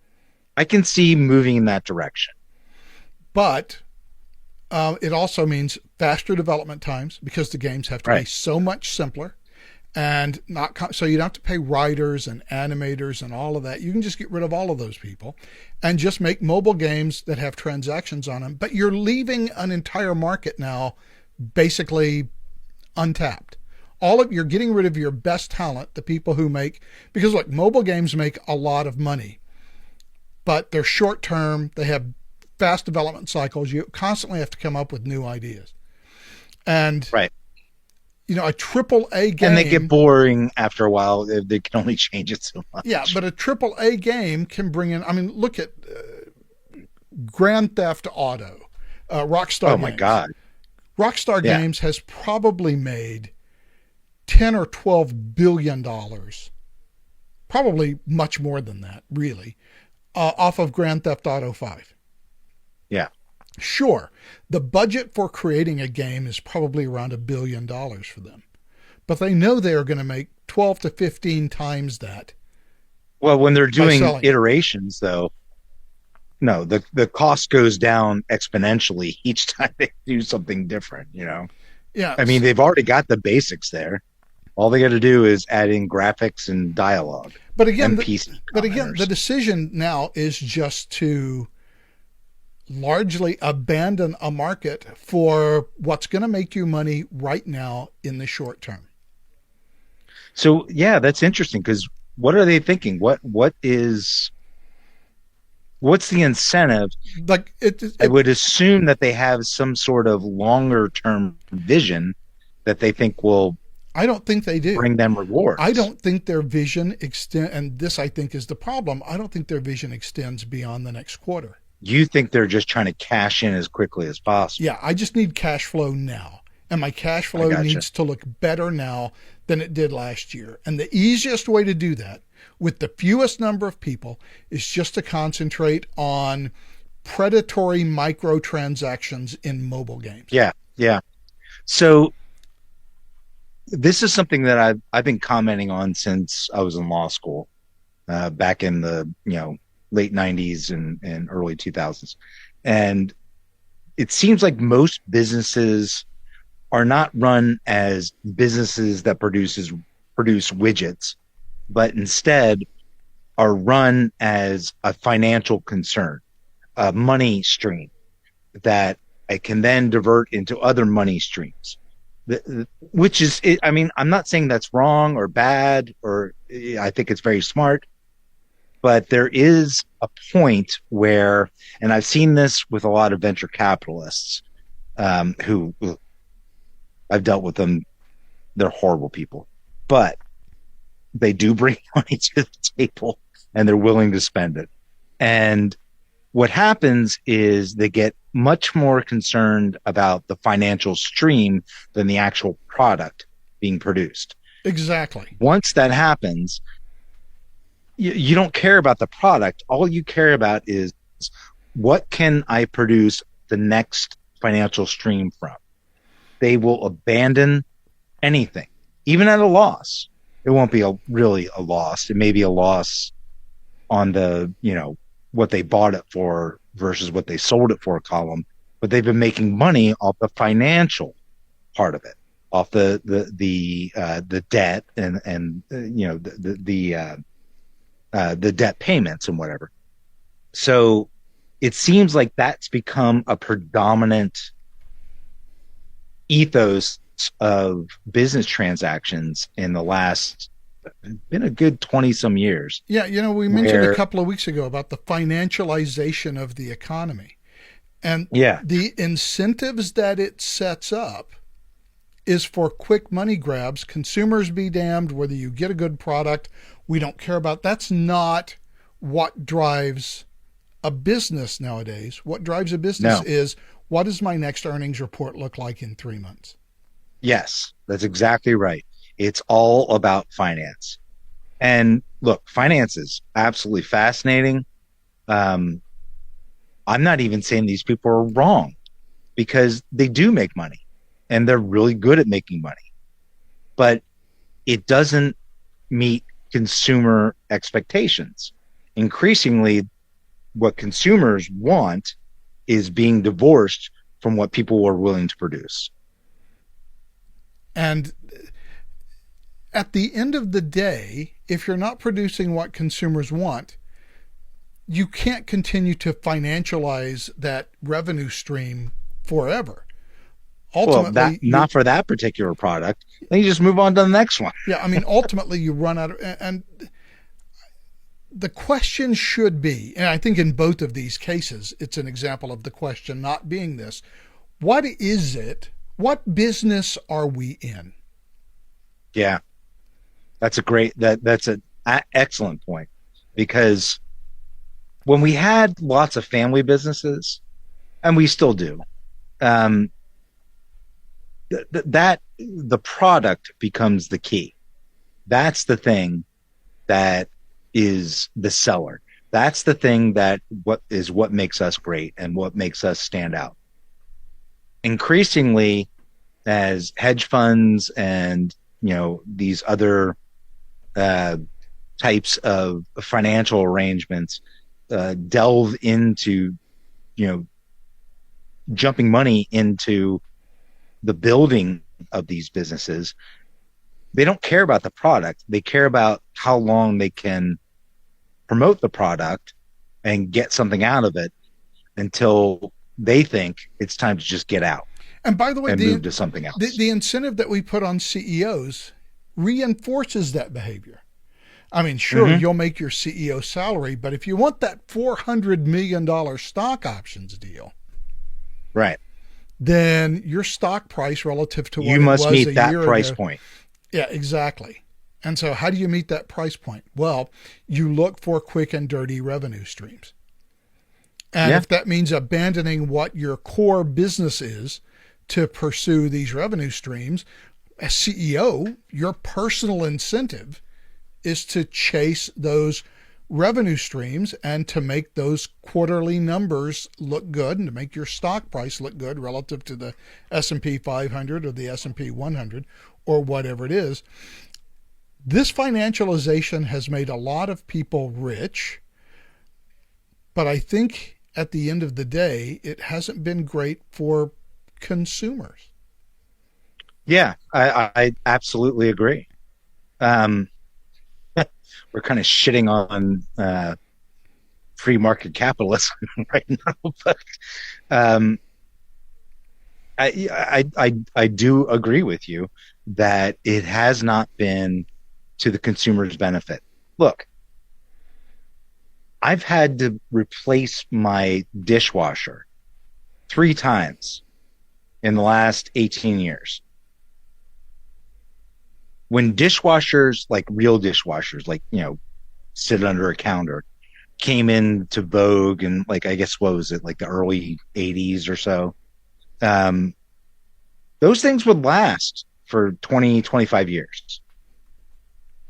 I can see moving in that direction. But it also means faster development times because the games have to be so much simpler, and so you don't have to pay writers and animators and all of that. You can just get rid of all of those people and just make mobile games that have transactions on them. But you're leaving an entire market now basically untapped. You're getting rid of your best talent, the people who make, because look, mobile games make a lot of money, but they're short term. They have fast development cycles. You constantly have to come up with new ideas. And a triple A game, and they get boring after a while. They can only change it so much. Yeah, but a triple A game can bring in. I mean, look at Grand Theft Auto, Rockstar. Oh my God! Rockstar Games has probably made $10 or $12 billion, probably much more than that, really, off of Grand Theft Auto 5. Yeah. Sure, the budget for creating a game is probably around $1 billion for them, but they know they are going to make 12 to 15 times that. Well, when they're doing iterations, though, no, the cost goes down exponentially each time they do something different. Yeah. I mean, they've already got the basics there. All they got to do is add in graphics and dialogue. But again, the decision now is just to largely abandon a market for what's going to make you money right now in the short term. So yeah, that's interesting because what are they thinking? What's the incentive? Like I would assume that they have some sort of longer term vision that they think will. I don't think they do. Bring them rewards. I don't think their vision and this I think is the problem. I don't think their vision extends beyond the next quarter. You think they're just trying to cash in as quickly as possible? Yeah, I just need cash flow now. And my cash flow needs to look better now than it did last year. And the easiest way to do that with the fewest number of people is just to concentrate on predatory microtransactions in mobile games. Yeah, yeah. So this is something that I've been commenting on since I was in law school, back in the late 90s and early 2000s, and it seems like most businesses are not run as businesses that produce widgets, but instead are run as a financial concern, a money stream that it can then divert into other money streams. Which is, I mean, I'm not saying that's wrong or bad, or I think it's very smart, but there is a point where, and I've seen this with a lot of venture capitalists, who I've dealt with them. They're horrible people, but they do bring money to the table and they're willing to spend it. And what happens is they get much more concerned about the financial stream than the actual product being produced. Exactly. Once that happens, you don't care about the product. All you care about is, what can I produce the next financial stream from? They will abandon anything, even at a loss. It won't be really a loss. It may be a loss on the, what they bought it for versus what they sold it for column, but they've been making money off the financial part of it, off the debt and the debt payments and whatever. So it seems like that's become a predominant ethos of business transactions in the last, been a good 20 some years. Yeah. We mentioned a couple of weeks ago about the financialization of the economy, and the incentives that it sets up is for quick money grabs. Consumers be damned, whether you get a good product, we don't care about. That's not what drives a business nowadays, what drives a business No. is, what does my next earnings report look like in 3 months? Yes, that's exactly right. It's all about finance. And look, finance is absolutely fascinating. Um, I'm not even saying these people are wrong because they do make money and they're really good at making money, but it doesn't meet consumer expectations. Increasingly, what consumers want is being divorced from what people are willing to produce. And at the end of the day, if you're not producing what consumers want, you can't continue to financialize that revenue stream forever. Ultimately, Well, not for that particular product. Then you just move on to the next one. yeah, I mean, ultimately you run out of, and the question should be, and I think in both of these cases, it's an example of the question not being this: what is it? What business are we in? Yeah, that's an excellent point, because when we had lots of family businesses, and we still do, um, that the product becomes the key. That's the thing that is the seller. That's the thing that what makes us great and what makes us stand out. Increasingly, as hedge funds and these other types of financial arrangements delve into jumping money into the building of these businesses, they don't care about the product. They care about how long they can promote the product and get something out of it until they think it's time to just get out. And by the way, move to something else. The incentive that we put on CEOs reinforces that behavior. I mean, sure, you'll make your CEO salary, but if you want that $400 million stock options deal, right, then your stock price relative to what you must it was meet a that year price ago, point. Yeah, exactly. And so how do you meet that price point? Well, you look for quick and dirty revenue streams. And if that means abandoning what your core business is to pursue these revenue streams, as CEO, your personal incentive is to chase those revenue streams and to make those quarterly numbers look good and to make your stock price look good relative to the S&P 500 or the S&P 100 or whatever it is. This financialization has made a lot of people rich, but I think at the end of the day, it hasn't been great for consumers. Yeah, I absolutely agree. We're kind of shitting on free market capitalism right now, but I do agree with you that it has not been to the consumer's benefit. Look, I've had to replace my dishwasher 3 times in the last 18 years. When dishwashers, like real dishwashers, like, sit under a counter, came into vogue and, like, I guess, what was it, like the early 80s or so, those things would last for 20, 25 years.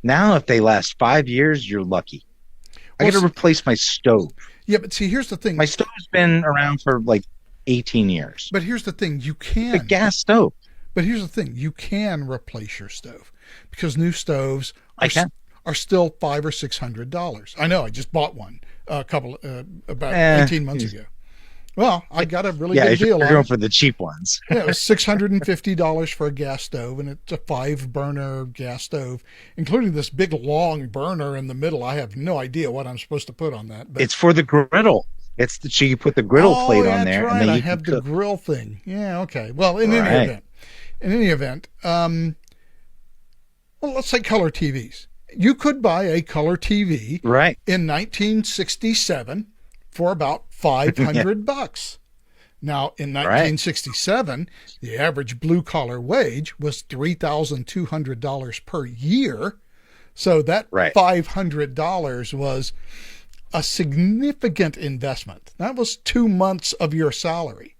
Now, if they last 5 years, you're lucky. I got to replace my stove. Yeah, but see, here's the thing. My stove's been around for like 18 years. But here's the thing. You can. It's a gas stove. But here's the thing. You can replace your stove because new stoves are still $500 or $600. I know. I just bought one about 18 months ago. Well, I got a really good deal on it. You're going for the cheap ones. Yeah, it was $650 for a gas stove, and it's a 5-burner gas stove, including this big long burner in the middle. I have no idea what I'm supposed to put on that. But it's for the griddle. So you put the griddle plate on there. Right. And then I have the grill thing. Yeah, okay. Well, in any event, well, let's say color TVs. You could buy a color TV in 1967 for about $500. Now, in 1967, the average blue-collar wage was $3,200 per year. So that $500 was a significant investment. That was 2 months of your salary.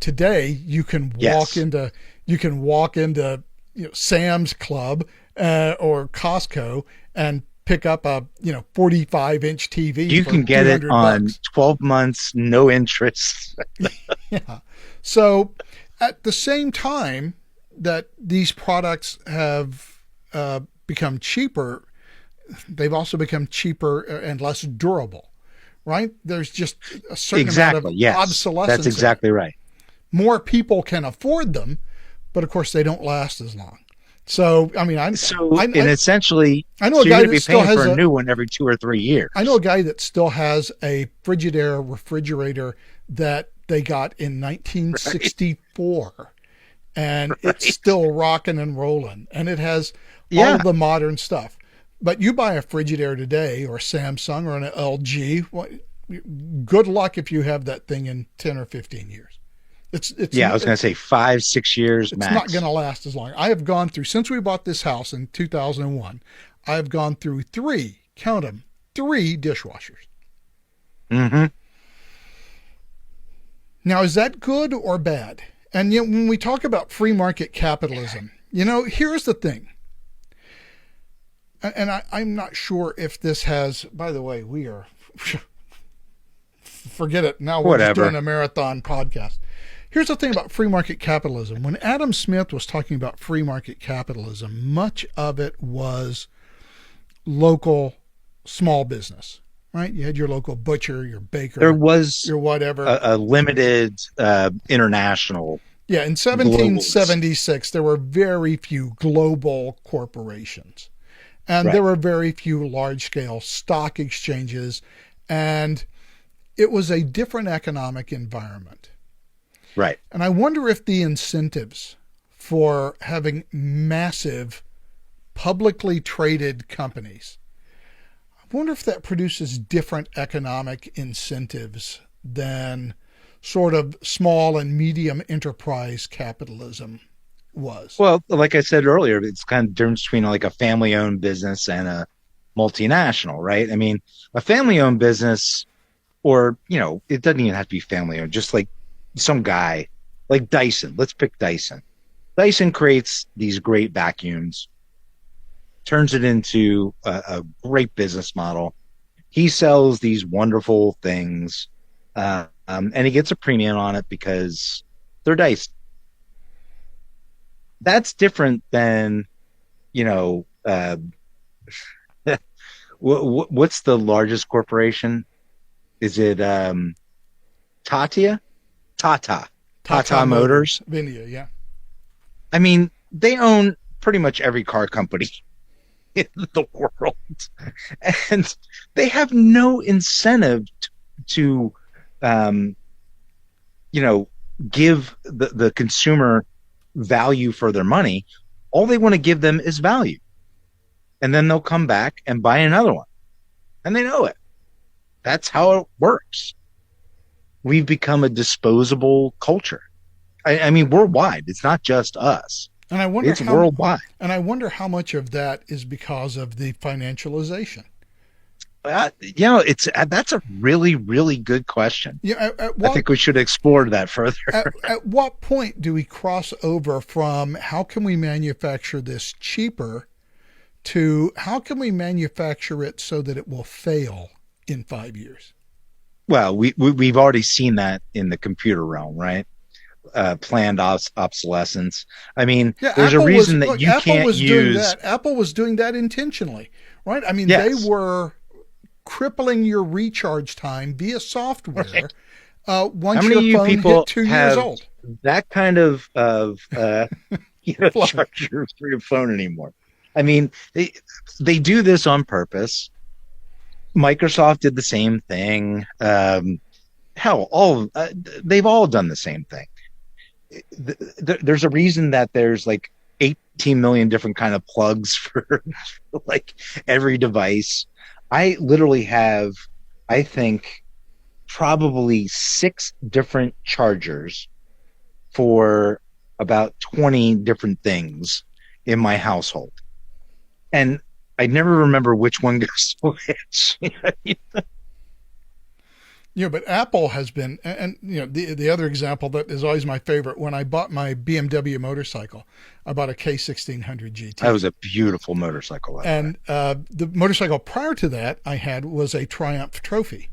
Today you can walk into Sam's Club or Costco and pick up a 45-inch TV. You for can get it on $200. 12 months, no interest. Yeah. So at the same time that these products have become cheaper, they've also become cheaper and less durable, right? There's just a certain amount of obsolescence. That's exactly right. More people can afford them, but of course they don't last as long. So, I mean, essentially, I know a guy that still has a new one every 2 or 3 years. I know a guy that still has a Frigidaire refrigerator that they got in 1964, right. And it's still rocking and rolling, and it has all of the modern stuff. But you buy a Frigidaire today, or a Samsung, or an LG, good luck if you have that thing in 10 or 15 years. I was going to say 5-6 years max. It's not going to last as long. I have gone through, since we bought this house in 2001, I have gone through 3 dishwashers. Mm-hmm. Now, is that good or bad? And when we talk about free market capitalism, here's the thing. And I'm not sure if this has, by the way, we are, forget it. Now we're just doing a marathon podcast. Here's the thing about free market capitalism. When Adam Smith was talking about free market capitalism, much of it was local small business, right? You had your local butcher, your baker. There was your whatever. A limited international. Yeah, in 1776, there were very few global corporations. And there were very few large-scale stock exchanges. And it was a different economic environment. Right. And I wonder if the incentives for having massive publicly traded companies, I wonder if that produces different economic incentives than sort of small and medium enterprise capitalism was. Well, like I said earlier, it's kind of the difference between like a family-owned business and a multinational, right? I mean, a family-owned business, or, it doesn't even have to be family-owned, just like some guy like Dyson. Let's pick Dyson. Dyson creates these great vacuums, turns it into a great business model. He sells these wonderful things, and he gets a premium on it because they're Dyson. That's different than, what's the largest corporation? Is it Tata Motors? India, yeah. I mean, they own pretty much every car company in the world, and they have no incentive to give the consumer value for their money. All they want to give them is value, and then they'll come back and buy another one, and they know it. That's how it works. We've become a disposable culture. I mean, worldwide. It's not just us. And I wonder it's worldwide. And I wonder how much of that is because of the financialization. That's a really, really good question. Yeah, I think we should explore that further. At what point do we cross over from how can we manufacture this cheaper to how can we manufacture it so that it will fail in 5 years? Well, we've already seen that in the computer realm, right? Planned obsolescence. I mean, there's a reason that you can't use. Apple was doing that intentionally, right? I mean, they were crippling your recharge time via software. Right. Once your phone hit 2 years old, that kind of charger for your phone anymore. I mean, they do this on purpose. Microsoft did the same thing. They've all done the same thing. There's a reason that there's like 18 million different kind of plugs for like every device. I literally have, I think, probably 6 different chargers for about 20 different things in my household. And I never remember which one goes to which. But Apple has been, and the other example that is always my favorite, when I bought my BMW motorcycle, I bought a K1600 GT. That was a beautiful motorcycle. And the motorcycle prior to that I had was a Triumph Trophy.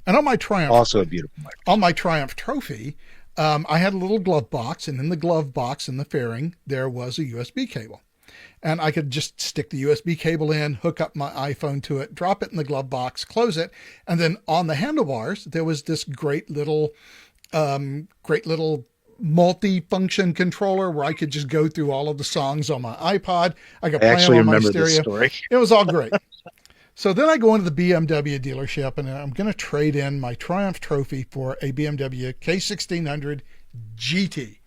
And on my Triumph, also a beautiful motorcycle. On my Triumph Trophy, I had a little glove box, and in the glove box in the fairing, there was a USB cable. And I could just stick the USB cable in, hook up my iPhone to it, drop it in the glove box, close it. And then on the handlebars, there was this great little multi-function controller where I could just go through all of the songs on my iPod. I could play them on my stereo. This story. It was all great. So then I go into the BMW dealership, and I'm going to trade in my Triumph Trophy for a BMW K1600 GT.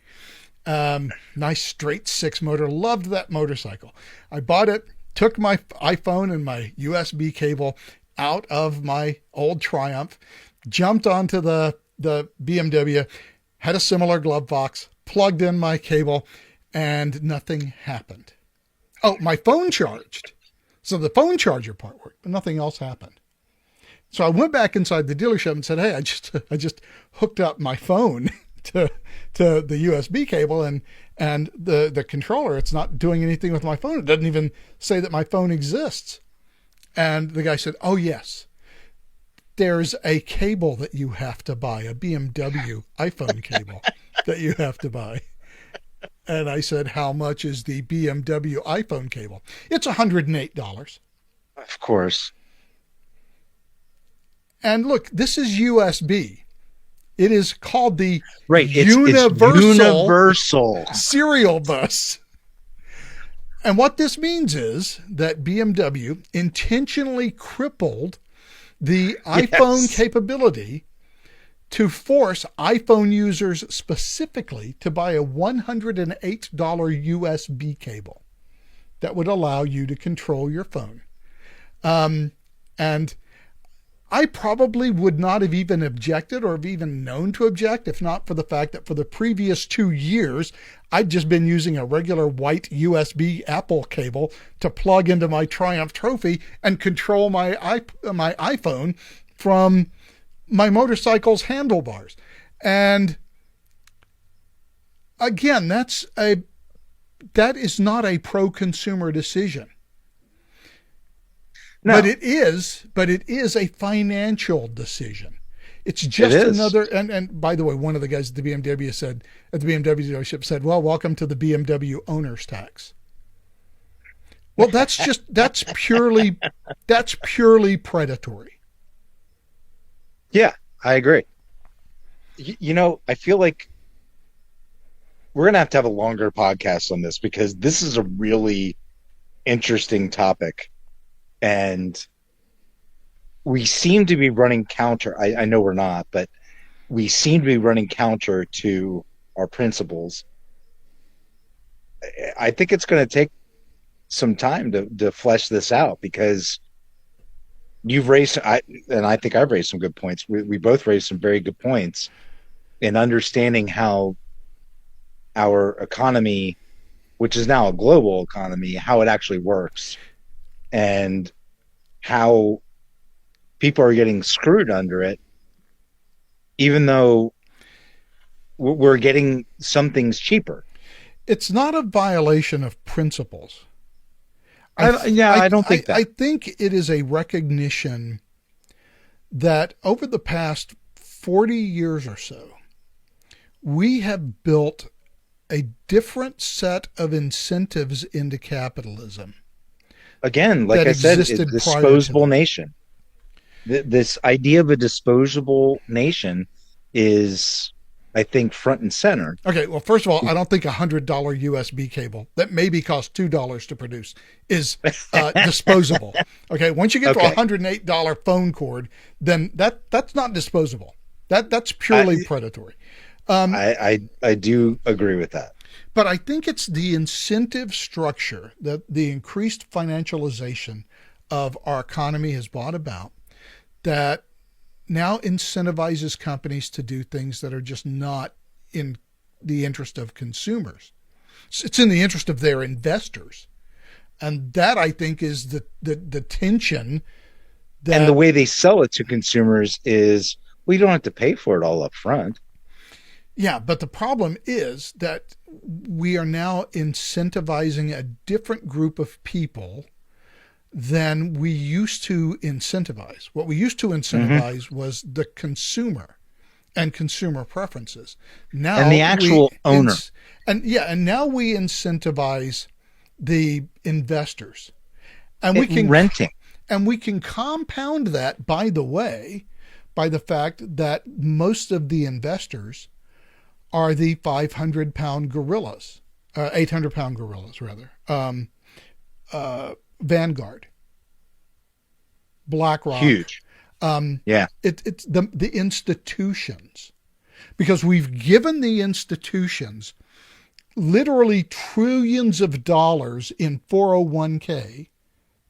Nice straight six motor. Loved that motorcycle. I bought it, took my iPhone and my USB cable out of my old Triumph, jumped onto the BMW, had a similar glove box, plugged in my cable, and nothing happened. Oh, my phone charged. So the phone charger part worked, but nothing else happened. So I went back inside the dealership and said, hey, I just hooked up my phone to the USB cable and the controller. It's not doing anything with my phone. It doesn't even say that my phone exists. And the guy said, oh, yes, there's a cable that you have to buy, a BMW iPhone cable that you have to buy. And I said, how much is the BMW iPhone cable? It's $108. Of course. And look, this is USB. It is called the universal serial bus. And what this means is that BMW intentionally crippled the iPhone capability to force iPhone users specifically to buy a $108 USB cable that would allow you to control your phone. And I probably would not have even objected or have even known to object if not for the fact that for the previous 2 years, I'd just been using a regular white USB Apple cable to plug into my Triumph Trophy and control my iPhone from my motorcycle's handlebars. And again, that is not a pro-consumer decision. No. But it is a financial decision. It's just another, and by the way, one of the guys at the BMW dealership said, well, welcome to the BMW owner's tax. Well, that's purely predatory. Yeah, I agree. I feel like we're going to have a longer podcast on this because this is a really interesting topic. And we seem to be running counter. I know we're not, but we seem to be running counter to our principles. I think it's going to take some time to flesh this out because you've raised, and I think I've raised some good points. We both raised some very good points in understanding how our economy, which is now a global economy, how it actually works. And how people are getting screwed under it, even though we're getting some things cheaper. It's not a violation of principles. I don't think that. I think it is a recognition that over the past 40 years or so, we have built a different set of incentives into capitalism. Again, like I said, it's a disposable nation. This idea of a disposable nation is, I think, front and center. Okay, well, first of all, I don't think $100 USB cable that maybe costs $2 to produce is disposable. Okay, once you get to a $108 phone cord, then that's not disposable. That's purely predatory. I do agree with that. But I think it's the incentive structure that the increased financialization of our economy has brought about that now incentivizes companies to do things that are just not in the interest of consumers. It's in the interest of their investors. And that, I think, is the tension. And the way they sell it to consumers is, well, you don't have to pay for it all up front. Yeah, but the problem is that we are now incentivizing a different group of people than we used to incentivize. What we used to incentivize was the consumer and consumer preferences. Now And the actual owner. And now we incentivize the investors. And we can renting. And we can compound that, by the way, by the fact that most of the investors are the 500-pound gorillas, 800-pound gorillas, rather. Vanguard, BlackRock. Huge. Yeah. It's the institutions, because we've given the institutions literally trillions of dollars in 401k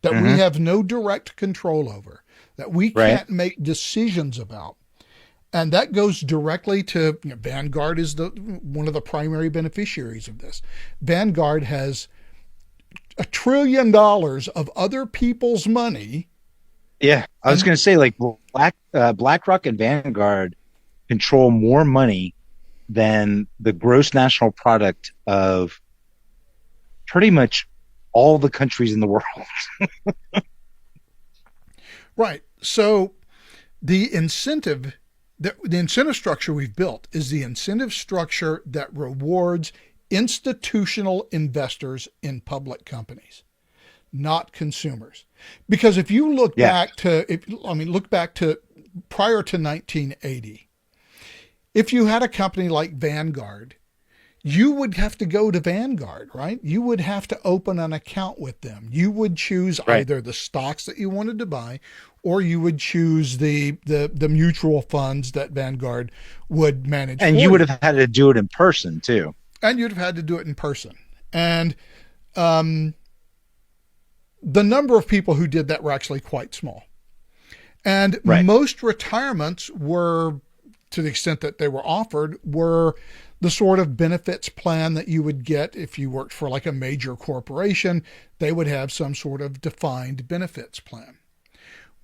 that we have no direct control over, that we can't make decisions about. And that goes directly to, Vanguard is one of the primary beneficiaries of this. Vanguard has $1 trillion of other people's money. Yeah, I was going to say, like, BlackRock and Vanguard control more money than the gross national product of pretty much all the countries in the world. Right. So the incentive structure we've built is the incentive structure that rewards institutional investors in public companies, not consumers. Because if you look back to prior to 1980, if you had a company like Vanguard, you would have to go to Vanguard, right? You would have to open an account with them. You would choose either the stocks that you wanted to buy, or you would choose the mutual funds that Vanguard would manage. And you would have had to do it in person too. And you'd have had to do it in person. And the number of people who did that were actually quite small. And most retirements were, to the extent that they were offered, were the sort of benefits plan that you would get if you worked for like a major corporation. They would have some sort of defined benefits plan.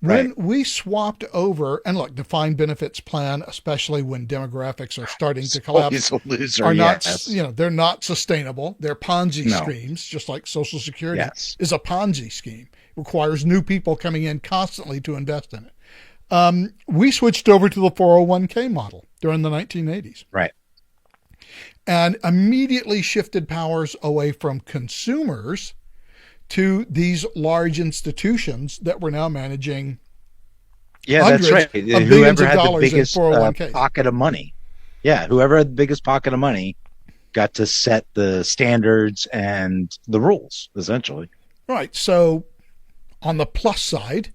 When we swapped over, and look, defined benefits plan, especially when demographics are starting to collapse, are not, they're not sustainable. They're Ponzi schemes, just like Social Security is a Ponzi scheme. It requires new people coming in constantly to invest in it. We switched over to the 401k model during the 1980s. Right. And immediately shifted powers away from consumers to these large institutions that were now managing that's right. Whoever had the biggest pocket of money. Yeah, whoever had the biggest pocket of money got to set the standards and the rules, essentially. Right. So on the plus side,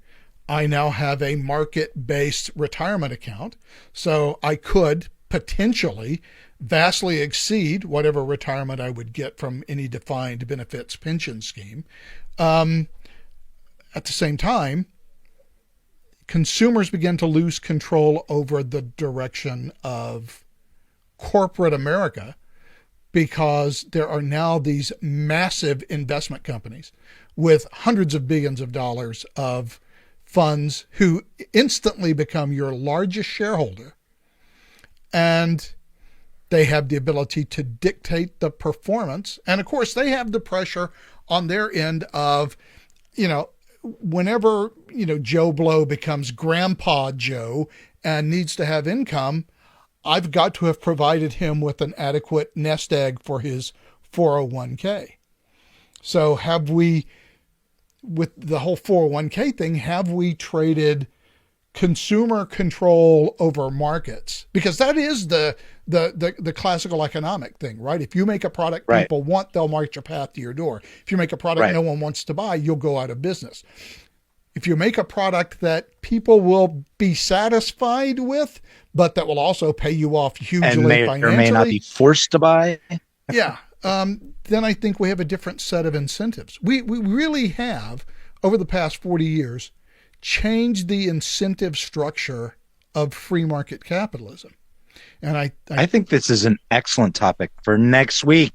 I now have a market-based retirement account. So I could potentially vastly exceed whatever retirement I would get from any defined benefits pension scheme. At the same time, consumers begin to lose control over the direction of corporate America, because there are now these massive investment companies with hundreds of billions of dollars of funds who instantly become your largest shareholder. And they have the ability to dictate the performance. And of course, they have the pressure on their end of, whenever, Joe Blow becomes Grandpa Joe and needs to have income, I've got to have provided him with an adequate nest egg for his 401k. So have we, with the whole 401k thing, have we traded consumer control over markets? Because that is the classical economic thing, right? If you make a product people want, they'll march a path to your door. If you make a product no one wants to buy, you'll go out of business. If you make a product that people will be satisfied with, but that will also pay you off hugely and may financially, or may not be forced to buy. Then I think we have a different set of incentives. We really have, over the past 40 years, changed the incentive structure of free market capitalism. And I think this is an excellent topic for next week.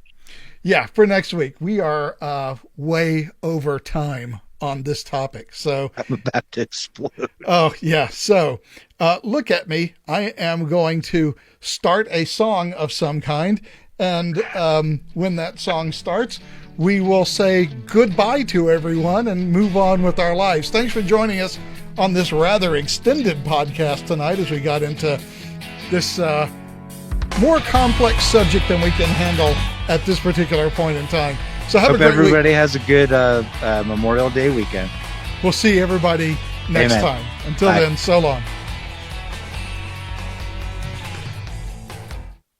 Yeah, for next week. We are way over time on this topic. So I'm about to explode. oh, yeah. So look at me. I am going to start a song of some kind. And when that song starts, we will say goodbye to everyone and move on with our lives. Thanks for joining us on this rather extended podcast tonight as we got into this more complex subject than we can handle at this particular point in time. So have Hope a great everybody week. has a good Memorial Day weekend. We'll see everybody next Amen. time. Until Bye. then, so long.